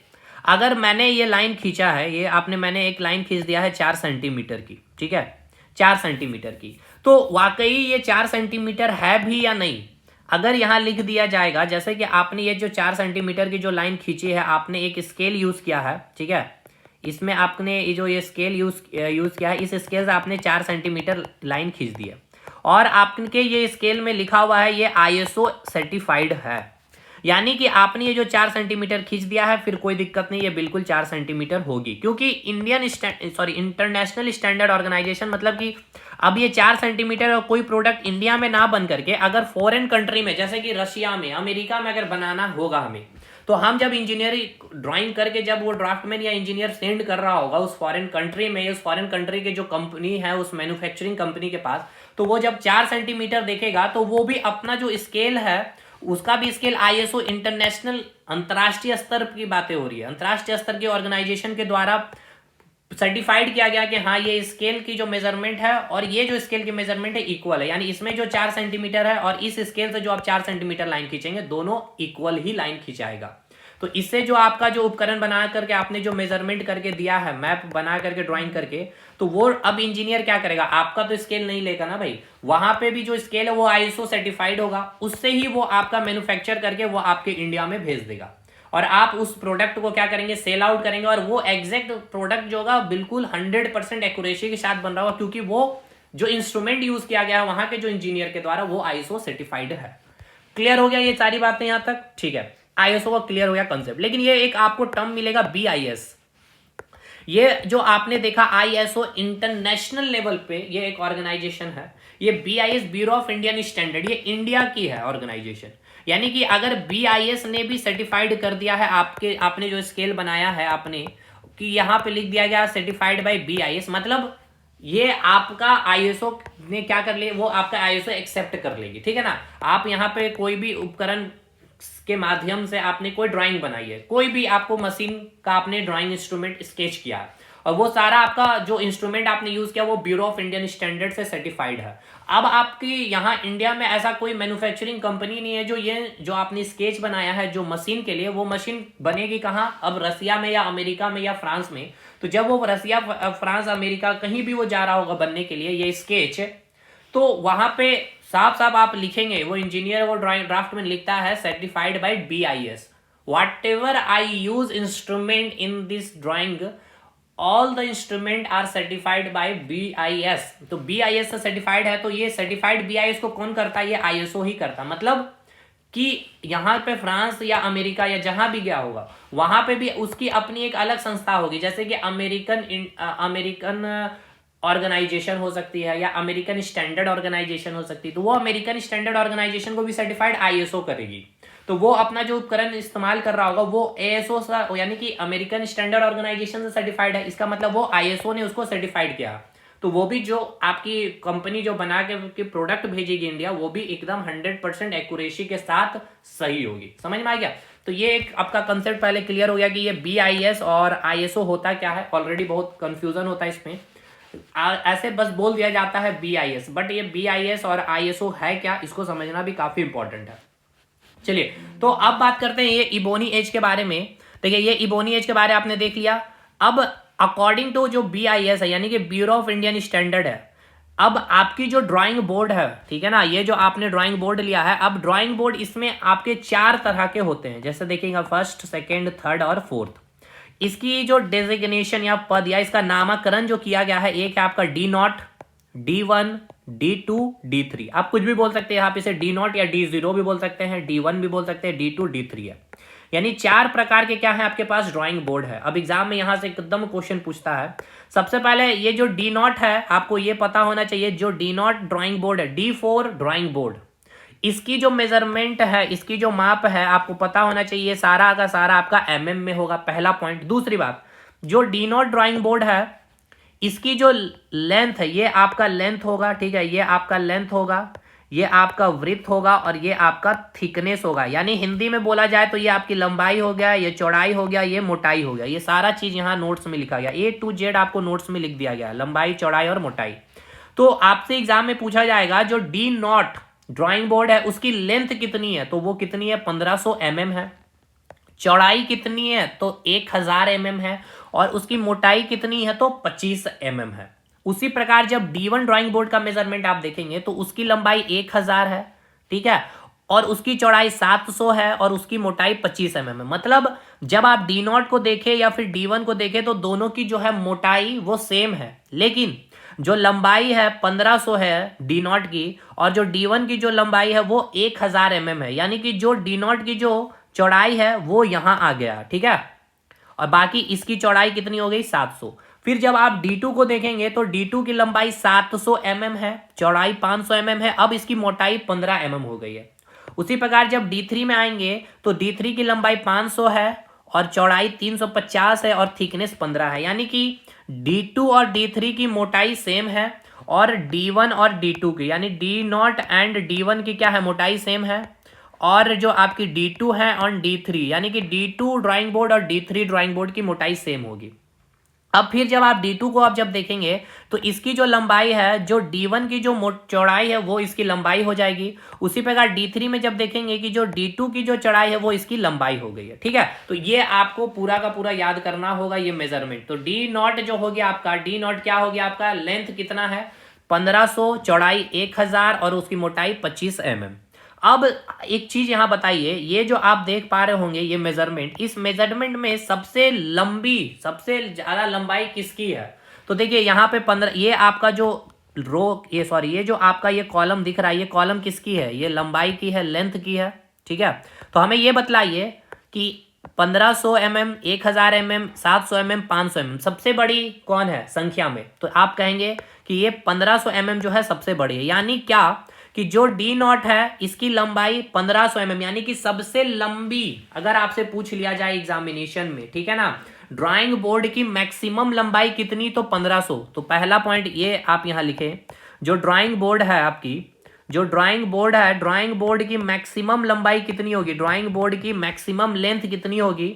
अगर मैंने ये लाइन खींचा है, ये आपने, मैंने एक लाइन खींच दिया है 4 सेंटीमीटर की, ठीक है, 4 सेंटीमीटर की, तो वाकई ये 4 सेंटीमीटर है भी या नहीं, अगर यहां लिख दिया जाएगा, जैसे कि आपने ये जो 4 सेंटीमीटर की जो लाइन खींची है, आपने एक स्केल यूज किया है, ठीक है, इसमें आपने ये स्केल यूज किया है, इस स्केल से आपने 4 सेंटीमीटर लाइन खींच दी है, और आपके ये स्केल में लिखा हुआ है ये ISO सर्टिफाइड है, यानी कि आपने ये जो 4 सेंटीमीटर खींच दिया है, फिर कोई दिक्कत नहीं, ये बिल्कुल 4 सेंटीमीटर होगी, क्योंकि इंटरनेशनल स्टैंडर्ड ऑर्गेनाइजेशन, मतलब कि अब ये 4 सेंटीमीटर और कोई प्रोडक्ट इंडिया में ना बन करके अगर फॉरेन कंट्री में, जैसे कि रशिया में, अमेरिका में अगर बनाना होगा हमें, तो हम जब इंजीनियरिंग ड्राइंग करके जब वो ड्राफ्टमैन या इंजीनियर सेंड कर रहा होगा उस फॉरेन कंट्री में, उस फॉरेन कंट्री के जो कंपनी है, उस मैन्युफैक्चरिंग कंपनी के पास, तो वो जब 4 सेंटीमीटर देखेगा तो वो भी अपना जो स्केल है उसका भी स्केल ISO इंटरनेशनल, अंतर्राष्ट्रीय स्तर की बातें हो रही है, अंतर्राष्ट्रीय स्तर के ऑर्गेनाइजेशन के द्वारा सर्टिफाइड किया गया कि हाँ ये स्केल की जो मेजरमेंट है और ये जो स्केल की मेजरमेंट है इक्वल है, यानी इसमें जो 4 सेंटीमीटर है और इस स्केल से जो आप 4 सेंटीमीटर लाइन खींचेंगे दोनों इक्वल ही लाइन खिंचाएगा। तो इससे जो आपका जो उपकरण बना करके आपने जो मेजरमेंट करके दिया है, मैप बना करके ड्राइंग करके, तो वो अब इंजीनियर क्या करेगा, आपका तो स्केल नहीं लेगा ना भाई, वहां पे भी जो स्केल है वो ISO सर्टिफाइड होगा, उससे ही वो आपका मैन्युफैक्चर करके वो आपके इंडिया में भेज देगा, और आप उस प्रोडक्ट को क्या करेंगे, सेल आउट करेंगे, और वो एग्जैक्ट प्रोडक्ट जो होगा बिल्कुल 100% एक्यूरेसी के साथ बन रहा होगा, क्योंकि वो जो इंस्ट्रूमेंट यूज किया गया है वहां के जो इंजीनियर के द्वारा वो ISO सर्टिफाइड है। क्लियर हो गया ये सारी बातें यहां तक, ठीक है, ISO का क्लियर हो गया कंसेप्ट। लेकिन ये एक आपको टर्म मिलेगा BIS, ये जो आपने देखा ISO इंटरनेशनल लेवल पे ये एक ऑर्गेनाइजेशन है, ये BIS bureau of Indian standard, ये इंडिया की है ऑर्गेनाइजेशन, यानी कि अगर BIS ने भी सर्टिफाइड कर दिया है आपने जो स्केल बनाया है आपने, कि यहां पे लिख दिया गया सर्टिफाइड बाय BIS, मतलब ये आपका ISO ने क्या कर लिया, वो आपका ISO एक्सेप्ट कर लेगी, ठीक है ना। आप यहाँ पे कोई भी उपकरण के माध्यम से आपने कोई ड्राइंग बनाई है, कोई भी आपको मशीन का आपने ड्राइंग इंस्ट्रूमेंट स्केच किया है, और वो सारा आपका जो इंस्ट्रूमेंट आपने यूज किया वो ब्यूरो ऑफ इंडियन स्टैंडर्ड से सर्टिफाइड है। अब आपकी यहाँ इंडिया में ऐसा कोई मैन्युफैक्चरिंग कंपनी नहीं है जो ये जो आपने स्केच बनाया है जो मशीन के लिए, वो मशीन बनेगी कहाँ, अब रसिया में या अमेरिका में या फ्रांस में। तो जब वो रसिया, फ्रांस, अमेरिका कहीं भी वो जा रहा होगा बनने के लिए ये स्केच, तो वहां पे साफ साफ आप लिखेंगे, वो इंजीनियर वो ड्राफ्ट में लिखता है certified by BIS, whatever I use instrument in this drawing all the instrument are certified by BIS। तो BIS से सर्टिफाइड है, तो ये सर्टिफाइड BIS को कौन करता है, ये ISO ही करता, मतलब कि यहां पे फ्रांस या अमेरिका या जहां भी गया होगा वहां पे भी उसकी अपनी एक अलग संस्था होगी, जैसे कि अमेरिकन ऑर्गेनाइजेशन हो सकती है या अमेरिकन स्टैंडर्ड ऑर्गेनाइजेशन हो सकती है, तो वो अमेरिकन स्टैंडर्ड ऑर्गेनाइजेशन को भी सर्टिफाइड ISO करेगी। तो वो अपना जो उपकरण इस्तेमाल कर रहा होगा वो ASO से, यानी कि अमेरिकन स्टैंडर्ड ऑर्गेनाइजेशन से सर्टिफाइड है, इसका मतलब वो ISO ने उसको सर्टिफाइड किया, तो वो भी जो आपकी कंपनी जो बना के प्रोडक्ट भेजेगी इंडिया, वो भी एकदम 100% एक्यूरेसी के साथ सही होगी। समझ में आ गया। तो ये एक आपका कंसेप्ट पहले क्लियर हो गया कि ये BIS और ISO होता क्या है, ऑलरेडी बहुत कंफ्यूजन होता है इसमें, ऐसे बस बोल दिया जाता है BIS, बट ये BIS और ISO है क्या, इसको समझना भी काफी इंपॉर्टेंट है। चलिए तो अब बात करते हैं ये इबोनी एज के बारे में। देखिए ये इबोनी एज के बारे में आपने देख लिया। अब अकॉर्डिंग टू जो BIS है यानी कि ब्यूरो ऑफ इंडियन स्टैंडर्ड है, अब आपकी जो ड्राइंग बोर्ड है, ठीक है ना, ये जो आपने ड्राइंग बोर्ड लिया है, अब ड्राइंग बोर्ड इसमें आपके 4 तरह के होते हैं, जैसे देखिएगा फर्स्ट, सेकंड, थर्ड और फोर्थ। इसकी जो डेजिग्नेशन या पद या इसका नामकरण जो किया गया है, एक है आपका D0, D1, D2, D3। आप कुछ भी बोल सकते हैं, आप इसे D0 या D0 भी बोल सकते हैं, D1 भी बोल सकते हैं, D2, D3 है। यानी 4 प्रकार के क्या है आपके पास ड्राइंग बोर्ड है। अब एग्जाम में यहां से एकदम क्वेश्चन पूछता है। सबसे पहले ये जो D0 है, आपको ये पता होना चाहिए, जो D0 ड्राइंग बोर्ड है, D4 ड्राइंग बोर्ड, इसकी जो मेजरमेंट है, इसकी जो माप है, आपको पता होना चाहिए सारा का सारा आपका mm में होगा, पहला पॉइंट। दूसरी बात, जो D0 ड्राइंग बोर्ड है, इसकी जो लेंथ है, ये आपका लेंथ होगा, ठीक है, ये आपका लेंथ होगा, ये आपका वृत्त होगा, और ये आपका थिकनेस होगा। यानी हिंदी में बोला जाए तो ये आपकी लंबाई हो गया, ये चौड़ाई हो गया, ये मोटाई हो गया। ये सारा चीज यहाँ नोट्स में लिखा गया, A to Z आपको नोट्स में लिख दिया गया, लंबाई, चौड़ाई और मोटाई। तो आपसे एग्जाम में पूछा जाएगा जो D0 ड्राइंग बोर्ड है उसकी लेंथ कितनी है, तो वो कितनी है, 1500 mm है। चौड़ाई कितनी है, तो 1000 mm है। और उसकी मोटाई कितनी है, तो 25 mm है। उसी प्रकार जब D1 ड्राइंग बोर्ड का मेजरमेंट आप देखेंगे तो उसकी लंबाई 1000 है, ठीक है, और उसकी चौड़ाई 700 है, और उसकी मोटाई 25 mm है। मतलब जब आप D0 को देखें या फिर D1 को देखें तो दोनों की जो है मोटाई वो सेम है, लेकिन जो लंबाई है 1500 है D0 की, और जो D1 की जो लंबाई है वो 1000 mm है। यानी कि जो D0 की जो चौड़ाई है वो यहां आ गया, ठीक है, और बाकी इसकी चौड़ाई कितनी हो गई, 700। फिर जब आप D2 को देखेंगे तो D2 की लंबाई 700 mm है, चौड़ाई 500 mm है, अब इसकी मोटाई 15 mm हो गई है। उसी प्रकार जब D3 में आएंगे तो D3 की लंबाई 500 है, और चौड़ाई 350 है, और थिकनेस 15 है। यानी कि D2 और D3 की मोटाई सेम है, और D1 और D2 की, यानी D0 एंड D1 की क्या है, मोटाई सेम है। और जो आपकी D2 है और D3, यानी कि D2 ड्राइंग बोर्ड और D3 ड्राइंग बोर्ड की मोटाई सेम होगी। अब फिर जब आप D2 को आप जब देखेंगे तो इसकी जो लंबाई है, जो D1 की जो चौड़ाई है वो इसकी लंबाई हो जाएगी। उसी प्रकार D3 में जब देखेंगे कि जो D2 की जो चौड़ाई है वो इसकी लंबाई हो गई है, ठीक है। तो ये आपको पूरा का पूरा याद करना होगा ये मेजरमेंट। तो D0 जो हो गया आपका, D0 क्या हो गया आपका, लेंथ कितना है, 1500, चौड़ाई 1000, और उसकी मोटाई 25 mm। अब एक चीज यहां बताइए, ये जो आप देख पा रहे होंगे ये मेजरमेंट, इस मेजरमेंट में सबसे लंबी, सबसे ज्यादा लंबाई किसकी है, तो देखिए यहाँ पे 15, ये आपका जो ये जो आपका ये कॉलम दिख रहा है, ये कॉलम किसकी है, ये लंबाई की है, लेंथ की है, ठीक है। तो हमें ये बतलाइए कि 1500 mm, 1000 mm, 700 mm, 500 mm सबसे बड़ी कौन है संख्या में, तो आप कहेंगे कि ये 1500 mm जो है सबसे बड़ी है। यानी क्या कि जो D0 है इसकी लंबाई 1500 mm, यानी कि सबसे लंबी, अगर आपसे पूछ लिया जाए एग्जामिनेशन में, ठीक है ना, ड्राइंग बोर्ड की मैक्सिमम लंबाई कितनी, तो 1500। तो पहला पॉइंट ये आप यहां लिखें, जो ड्राइंग बोर्ड है आपकी, जो ड्राइंग बोर्ड है, ड्राइंग बोर्ड की मैक्सिमम लंबाई कितनी होगी, ड्राइंग बोर्ड की मैक्सिमम लेंथ कितनी होगी,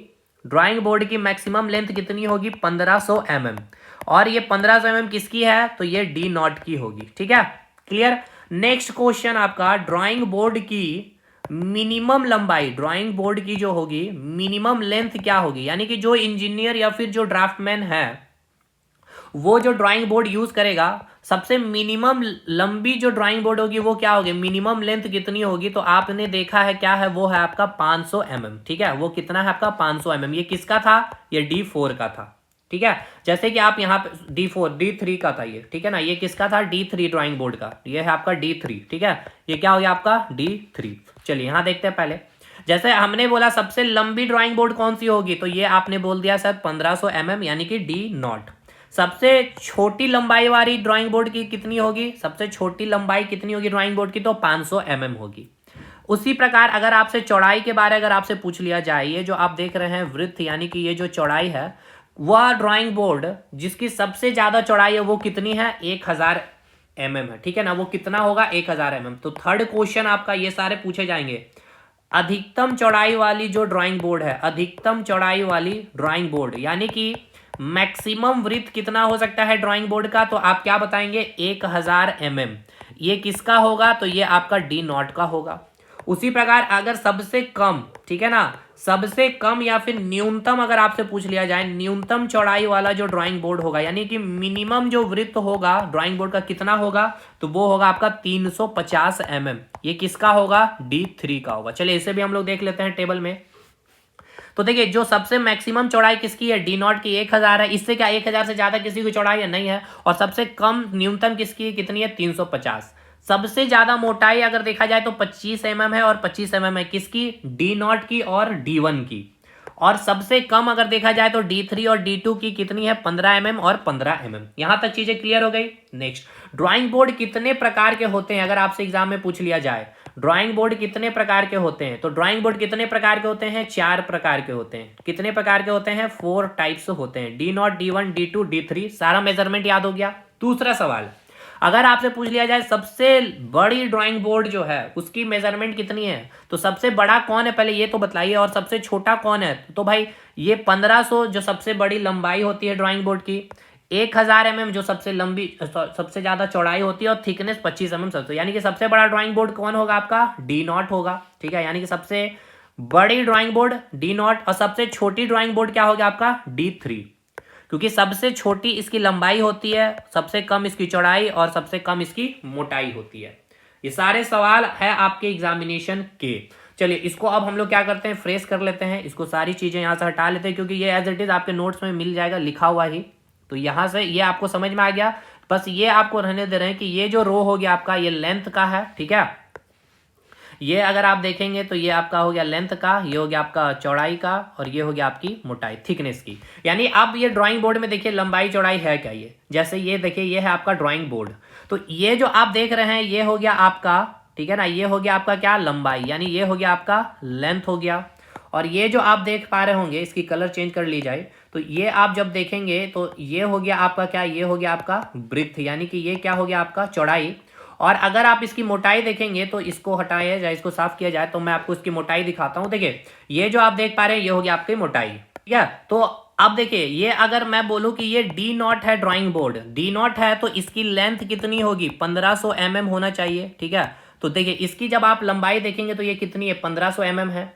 ड्राइंग बोर्ड की मैक्सिमम लेंथ कितनी होगी, 1500 mm। और ये 1500 mm किसकी है, तो ये D0 की होगी, ठीक है, क्लियर। नेक्स्ट क्वेश्चन आपका, ड्राइंग बोर्ड की मिनिमम लंबाई, ड्राइंग बोर्ड की जो होगी मिनिमम लेंथ क्या होगी, यानी कि जो इंजीनियर या फिर जो ड्राफ्टमैन है वो जो ड्राइंग बोर्ड यूज करेगा, सबसे मिनिमम लंबी जो ड्राइंग बोर्ड होगी वो क्या होगी, मिनिमम लेंथ कितनी होगी, तो आपने देखा है क्या है, वो है आपका 500 mm, ठीक है। वो कितना है आपका 500 mm। ये किसका था, ये D4 का था, ठीक है। जैसे कि आप यहाँ पे D3 का था ये, ठीक है ना, ये किसका था, D3 ड्राइंग बोर्ड का, ये है आपका D3, ठीक है। ये क्या हो गया आपका D3। चलिए यहाँ देखते हैं पहले, जैसे हमने बोला सबसे लंबी ड्राइंग बोर्ड कौन सी होगी, तो ये आपने बोल दिया सर 1500 mm, यानी कि D0। सबसे छोटी लंबाई वाली ड्राइंग बोर्ड की कितनी होगी, सबसे छोटी लंबाई कितनी होगी ड्राइंग बोर्ड की, तो 500 mm होगी। उसी प्रकार अगर आपसे चौड़ाई के बारे अगर आपसे पूछ लिया जाए, ये जो आप देख रहे हैं वृत्त, यानी कि ये जो चौड़ाई है, वह ड्राइंग बोर्ड जिसकी सबसे ज्यादा चौड़ाई है वो कितनी है, 1000 mm है, ठीक है ना। वो कितना होगा, 1000 mm। तो थर्ड क्वेश्चन आपका ये सारे पूछे जाएंगे, अधिकतम चौड़ाई वाली जो ड्राइंग बोर्ड है, अधिकतम चौड़ाई वाली ड्राइंग बोर्ड, यानी कि मैक्सिमम वृत्त कितना हो सकता है ड्राइंग बोर्ड का, तो आप क्या बताएंगे, 1000 mm। ये किसका होगा, तो ये आपका D0 का होगा। उसी प्रकार अगर सबसे कम, ठीक है ना, सबसे कम या फिर न्यूनतम अगर आपसे पूछ लिया जाए, न्यूनतम चौड़ाई वाला जो ड्राइंग बोर्ड होगा, यानी कि मिनिमम जो वृत्त होगा ड्राइंग बोर्ड का कितना होगा, तो वो होगा आपका 350 mm। ये किसका होगा, D3 का होगा। चलिए इसे भी हम लोग देख लेते हैं टेबल में। तो देखिए जो सबसे मैक्सिमम चौड़ाई किसकी है, डी नॉट की 1000 है, इससे क्या 1000 से ज्यादा किसी की चौड़ाई है नहीं है। और सबसे कम न्यूनतम किसकी है, कितनी है, 350। सबसे ज्यादा मोटाई अगर देखा जाए तो 25 mm है, और 25 mm है किसकी, डी नॉट की और D1 की। और सबसे कम अगर देखा जाए तो D3 और D2 की कितनी है, 15 mm और 15 mm। यहां तक चीजें क्लियर हो गई। नेक्स्ट, ड्राइंग बोर्ड कितने प्रकार के होते हैं, अगर आपसे एग्जाम में पूछ लिया जाए ड्राइंग बोर्ड कितने प्रकार के होते हैं, तो ड्राइंग बोर्ड कितने प्रकार के होते हैं, 4 प्रकार के होते हैं। कितने प्रकार के होते हैं, 4 टाइप्स होते हैं, D not, D1, D2, D3। सारा मेजरमेंट याद हो गया। दूसरा सवाल, अगर आपसे पूछ लिया जाए सबसे बड़ी ड्राइंग बोर्ड जो है उसकी मेजरमेंट कितनी है, तो सबसे बड़ा कौन है पहले ये तो बताइए, और सबसे छोटा कौन है। तो भाई ये 1500 जो सबसे बड़ी लंबाई होती है ड्राइंग बोर्ड की, 1000 mm जो सबसे लंबी सबसे ज्यादा चौड़ाई होती है, और थिकनेस 25 mm सबसे, यानी कि सबसे बड़ा ड्राइंग बोर्ड कौन होगा आपका, डी नॉट होगा। ठीक है, यानी कि सबसे बड़ी ड्राइंग बोर्ड डी नॉट, और सबसे छोटी ड्राइंग बोर्ड क्या होगा आपका, D3, क्योंकि सबसे छोटी इसकी लंबाई होती है, सबसे कम इसकी चौड़ाई और सबसे कम इसकी मोटाई होती है। ये सारे सवाल है आपके एग्जामिनेशन के। चलिए इसको अब हम लोग क्या करते हैं, फ्रेश कर लेते हैं, इसको सारी चीजें यहां से हटा लेते हैं, क्योंकि ये एज इट इज आपके नोट्स में मिल जाएगा लिखा हुआ ही। तो यहां से ये आपको समझ में आ गया। बस ये आपको रहने दे रहे हैं कि ये जो रो हो गया आपका, ये लेंथ का है। ठीक है, ये अगर आप देखेंगे तो ये आपका हो गया लेंथ का, ये हो गया आपका चौड़ाई का, और ये हो गया आपकी मोटाई, थिकनेस की। यानी अब ये ड्राइंग बोर्ड में देखिए लंबाई चौड़ाई है क्या, ये जैसे ये देखिए ये है आपका ड्राइंग बोर्ड। तो ये जो आप देख रहे हैं ये हो गया आपका, ठीक है ना, ये हो गया आपका क्या, लंबाई, यानी ये हो गया आपका लेंथ हो गया। और ये जो आप देख पा रहे होंगे, इसकी कलर चेंज कर ली जाए, तो ये आप जब देखेंगे तो ये हो गया आपका क्या, ये हो गया आपका ब्रेड्थ, यानी कि ये क्या हो गया आपका चौड़ाई। और अगर आप इसकी मोटाई देखेंगे तो इसको हटाया जाए, इसको साफ किया जाए, तो मैं आपको इसकी मोटाई दिखाता हूं। देखिए ये जो आप देख पा रहे हैं ये हो गया आपकी मोटाई। ठीक है, तो अब देखिए ये अगर मैं बोलूं कि ये डी नॉट है ड्राइंग बोर्ड, डी नॉट है, तो इसकी लेंथ कितनी होगी, 1500 mm होना चाहिए। ठीक है, तो देखिए इसकी जब आप लंबाई देखेंगे तो ये कितनी है, 1500 mm है।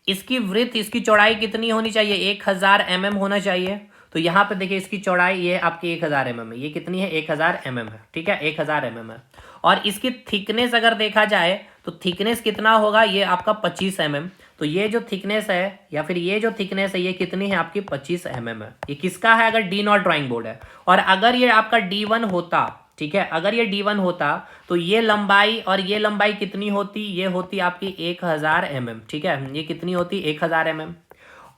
इसकी वृत्त, इसकी चौड़ाई कितनी होनी चाहिए, 1000 mm होना चाहिए। तो यहाँ पे देखिए इसकी चौड़ाई ये आपकी 1000 mm है, ये कितनी है, 1000 mm है। ठीक है, 1000 mm है। और इसकी थिकनेस अगर देखा जाए तो थिकनेस कितना होगा, ये आपका 25 mm। तो ये जो थिकनेस है या फिर ये जो थिकनेस है ये कितनी है आपकी, 25 mm है। ये किसका है, अगर डी नॉट ड्राइंग बोर्ड है। और अगर ये आपका D1 होता, ठीक है, अगर ये D1 होता तो ये लंबाई और ये लंबाई कितनी होती, ये होती आपकी 1000 mm। ठीक है, ये कितनी होती, 1000 mm।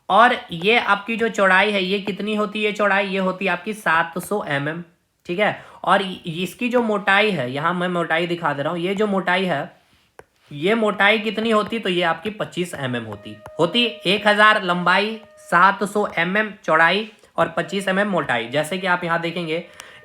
और ये आपकी जो चौड़ाई है ये कितनी होती है, चौड़ाई ये होती है आपकी 700 mm। ठीक है, और इसकी जो मोटाई है, यहां मैं मोटाई दिखा दे रहा हूं, ये जो मोटाई है ये मोटाई कितनी होती, तो ये आपकी 25 mm होती 1000 लंबाई, 700 mm चौड़ाई और 25 mm मोटाई। जैसे कि आप यहां देखेंगे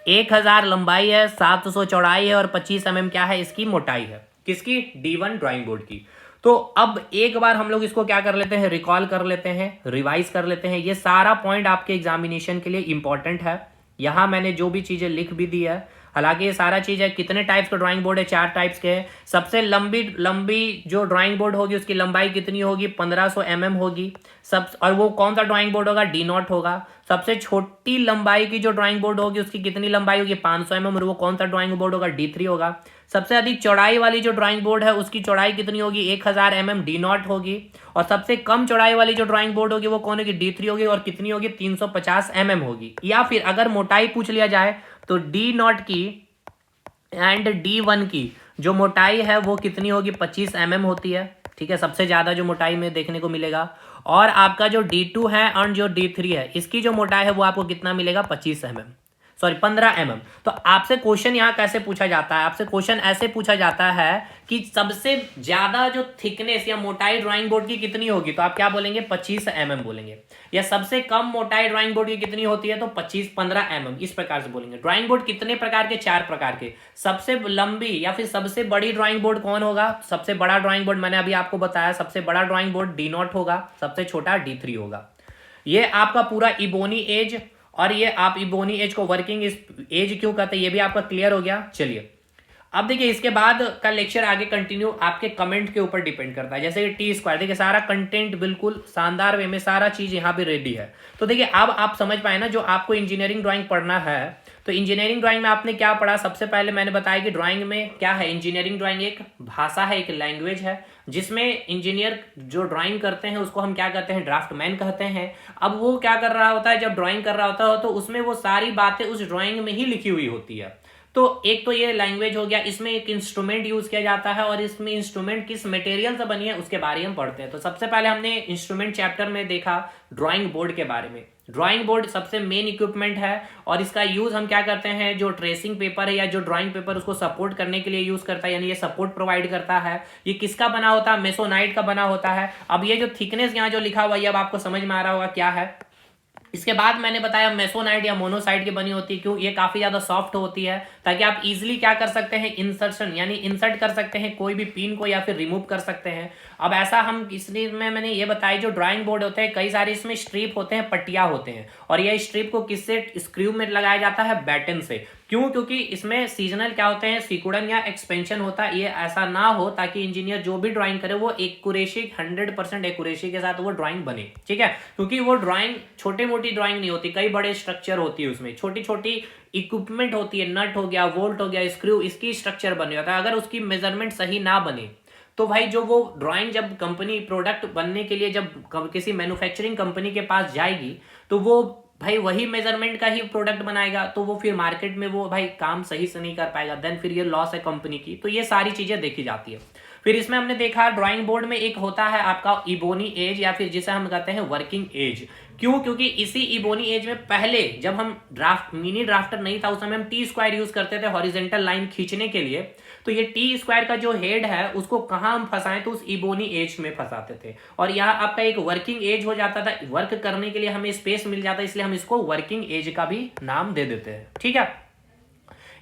1000 लंबाई है, 700 चौड़ाई है और 25 mm क्या है, इसकी मोटाई है, किसकी, D1 ड्राइंग बोर्ड की। तो अब एक बार हम लोग इसको क्या कर लेते हैं, रिकॉल कर लेते हैं, रिवाइज कर लेते हैं। ये सारा पॉइंट आपके एग्जामिनेशन के लिए इंपॉर्टेंट है। यहां मैंने जो भी चीजें लिख भी दी है, हालांकि ये सारा चीज है, कितने टाइप्स का ड्राइंग बोर्ड है, 4 टाइप्स के हैं। सबसे लंबी जो ड्राइंग बोर्ड होगी उसकी लंबाई कितनी होगी, 1500 mm होगी सब, और वो कौन सा ड्राइंग बोर्ड होगा, डी नॉट होगा। सबसे छोटी लंबाई की जो ड्राइंग बोर्ड होगी उसकी कितनी लंबाई होगी, 500 mm, और वो कौन सा ड्राइंग बोर्ड होगा, D3 होगा। सबसे अधिक चौड़ाई वाली जो ड्राइंग बोर्ड है उसकी चौड़ाई कितनी होगी, 1000 mm, डी नॉट होगी। और सबसे कम चौड़ाई वाली जो ड्राइंग बोर्ड होगी वो कौन होगी, D3 होगी, और कितनी होगी, 350 mm होगी। या फिर अगर मोटाई पूछ लिया जाए तो डी नॉट की एंड D1 की जो मोटाई है वो कितनी होगी, 25 mm होती है। ठीक है, सबसे ज्यादा जो मोटाई में देखने को मिलेगा। और आपका जो D2 है और जो D3 है इसकी जो मोटाई है वो आपको कितना मिलेगा, 25 mm, सॉरी 15 mm। तो आपसे क्वेश्चन यहाँ कैसे पूछा जाता है, आपसे क्वेश्चन ऐसे पूछा जाता है कि सबसे ज्यादा जो थिकनेस या मोटाई ड्राइंग बोर्ड की कितनी होगी, तो आप क्या बोलेंगे, 25 mm बोलेंगे। या सबसे कम मोटाई ड्राइंग बोर्ड की कितनी होती है, तो 15 mm, इस प्रकार से बोलेंगे। ड्राइंग बोर्ड कितने प्रकार के, 4 प्रकार के। सबसे लंबी या फिर सबसे बड़ी ड्राइंग बोर्ड कौन होगा, सबसे बड़ा ड्राइंग बोर्ड मैंने अभी आपको बताया, सबसे बड़ा ड्राइंग बोर्ड डी नॉट होगा, सबसे छोटा D3 होगा। ये आपका पूरा इबोनी एज, और ये आप इबोनी एज को वर्किंग एज क्यों कहते हैं ये भी आपका क्लियर हो गया। चलिए अब देखिए इसके बाद का लेक्चर आगे कंटिन्यू आपके कमेंट के ऊपर डिपेंड करता है। जैसे कि टी स्क्वायर, देखिए सारा कंटेंट बिल्कुल शानदार वे में सारा चीज यहाँ पे रेडी है। तो देखिए अब आप समझ पाए ना, जो आपको इंजीनियरिंग ड्राइंग पढ़ना है, तो इंजीनियरिंग ड्राइंग में आपने क्या पढ़ा। सबसे पहले मैंने बताया कि ड्राइंग में क्या है, इंजीनियरिंग ड्राइंग एक भाषा है, एक लैंग्वेज है, जिसमें इंजीनियर जो ड्राइंग करते हैं उसको हम क्या कहते हैं, ड्राफ्टमैन कहते हैं। अब वो क्या कर रहा होता है, जब ड्राइंग कर रहा होता है तो उसमें वो सारी बातें उस ड्राइंग में ही लिखी हुई होती है। तो एक तो ये लैंग्वेज हो गया, इसमें एक इंस्ट्रूमेंट यूज किया जाता है, और इसमें इंस्ट्रूमेंट किस मटेरियल से बनी है उसके बारे में हम पढ़ते हैं। तो सबसे पहले हमने इंस्ट्रूमेंट चैप्टर में देखा ड्राइंग बोर्ड के बारे में। ड्राइंग बोर्ड सबसे मेन इक्विपमेंट है, और इसका यूज हम क्या करते हैं, जो ट्रेसिंग पेपर है या जो ड्राइंग पेपर उसको सपोर्ट करने के लिए यूज करता है, यानी ये सपोर्ट प्रोवाइड करता है। ये किसका बना होता है, मेसोनाइट का बना होता है। अब ये जो थिकनेस यहाँ जो लिखा हुआ है, अब आपको समझ में आ रहा होगा क्या है। इसके बाद मैंने बताया मेसोनाइट या मोनोसाइट की बनी होती है। क्यों, ये काफी ज्यादा सॉफ्ट होती है, ताकि आप इजीली क्या कर सकते हैं, इंसर्शन यानी इंसर्ट कर सकते हैं कोई भी पिन को, या फिर रिमूव कर सकते हैं। अब ऐसा हम इसलिए मैंने ये बताया, जो ड्राइंग बोर्ड होते हैं कई सारे इसमें स्ट्रिप होते हैं, पट्टिया होते हैं, और ये स्ट्रिप को किससे, स्क्रू में लगाया जाता है, बैटन से। क्यों, क्योंकि इसमें सीजनल क्या होते हैं, सिकुड़न या एक्सपेंशन होता है। ये ऐसा ना हो ताकि इंजीनियर जो भी ड्राइंग करे वो एक्यूरेसी 100% एक्यूरेसी के साथ वो ड्राइंग बने, ठीक है। क्योंकि वो ड्राइंग छोटी मोटी ड्राइंग नहीं होती, कई बड़े स्ट्रक्चर होती है उसमें, छोटी छोटी इक्विपमेंट होती है, नट हो गया, वोल्ट हो गया, स्क्रू, इसकी स्ट्रक्चर बने होता है। अगर उसकी मेजरमेंट सही ना बने तो भाई जो वो ड्राइंग जब कंपनी प्रोडक्ट बनने के लिए जब किसी मैन्युफैक्चरिंग कंपनी के पास जाएगी, तो वो भाई वही मेजरमेंट का ही प्रोडक्ट बनाएगा, तो वो फिर मार्केट में वो भाई काम सही से नहीं कर पाएगा, देन फिर ये लॉस है कंपनी की। तो ये सारी चीजें देखी जाती है। फिर इसमें हमने देखा ड्राइंग बोर्ड में एक होता है आपका इबोनी एज, या फिर जिसे हम कहते हैं वर्किंग एज। क्यों, क्योंकि इसी इबोनी एज में पहले जब हम मिनी ड्राफ्टर नहीं था उस समय हम टी स्क्वायर यूज करते थे हॉरिजेंटल लाइन खींचने के लिए। तो ये टी स्क्वायर का जो हेड है उसको कहाँ हम फंसाएं, तो उस इबोनी एज में फंसाते थे, और यहाँ आपका एक वर्किंग एज हो जाता था। वर्क करने के लिए हमें स्पेस मिल जाता है, इसलिए हम इसको वर्किंग एज का भी नाम दे देते हैं, ठीक है।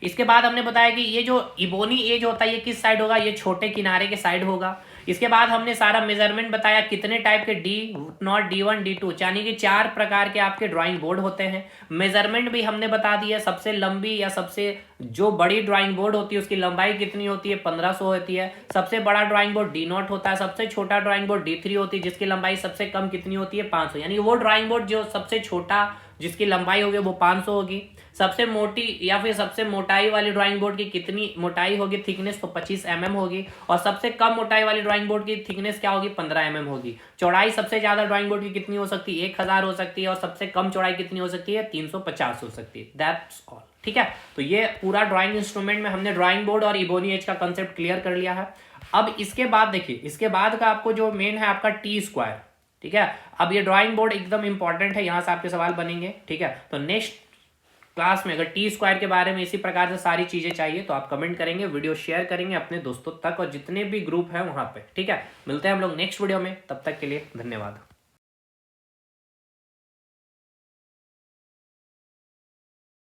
इसके बाद हमने बताया कि ये जो इबोनी एज होता है ये किस साइड होगा, ये छोटे किनारे के साइड होगा। इसके बाद हमने सारा मेजरमेंट बताया, कितने टाइप के D0, D1, D2 यानी कि 4 प्रकार के आपके ड्राइंग बोर्ड होते हैं। मेजरमेंट भी हमने बता दिया, सबसे लंबी या सबसे जो बड़ी ड्राइंग बोर्ड होती है उसकी लंबाई कितनी होती है, 1500 होती है। सबसे बड़ा ड्राइंग बोर्ड D0 होता है, सबसे छोटा ड्राइंग बोर्ड D3 होती है, जिसकी लंबाई सबसे कम कितनी होती है, 500। यानी वो ड्राइंग बोर्ड जो सबसे छोटा जिसकी लंबाई होगी वो 500 होगी। सबसे मोटी या फिर सबसे मोटाई वाली ड्राइंग बोर्ड की कितनी मोटाई होगी, थिकनेस, तो 25 mm होगी। और सबसे कम मोटाई वाली ड्राइंग बोर्ड की थिकनेस क्या होगी, 15 mm होगी। चौड़ाई सबसे ज्यादा ड्राइंग बोर्ड की कितनी हो सकती है, 1000 हो सकती है, और सबसे कम चौड़ाई कितनी हो सकती है, 350 हो सकती है। दैट्स ऑल, ठीक है। तो ये पूरा ड्राइंग इंस्ट्रूमेंट में हमने ड्राइंग बोर्ड और इबोनी एज का कंसेप्ट क्लियर कर लिया है। अब इसके बाद देखिए, इसके बाद का आपको जो मेन है आपका टी स्क्वायर, ठीक है। अब ये ड्राइंग बोर्ड एकदम इंपॉर्टेंट है, यहां से आपके सवाल बनेंगे, ठीक है। तो नेक्स्ट क्लास में अगर टी स्क्वायर के बारे में इसी प्रकार से सारी चीजें चाहिए तो आप कमेंट करेंगे, वीडियो शेयर करेंगे अपने दोस्तों तक और जितने भी ग्रुप है वहां पे, ठीक है। मिलते हैं हम लोग नेक्स्ट वीडियो में, तब तक के लिए धन्यवाद।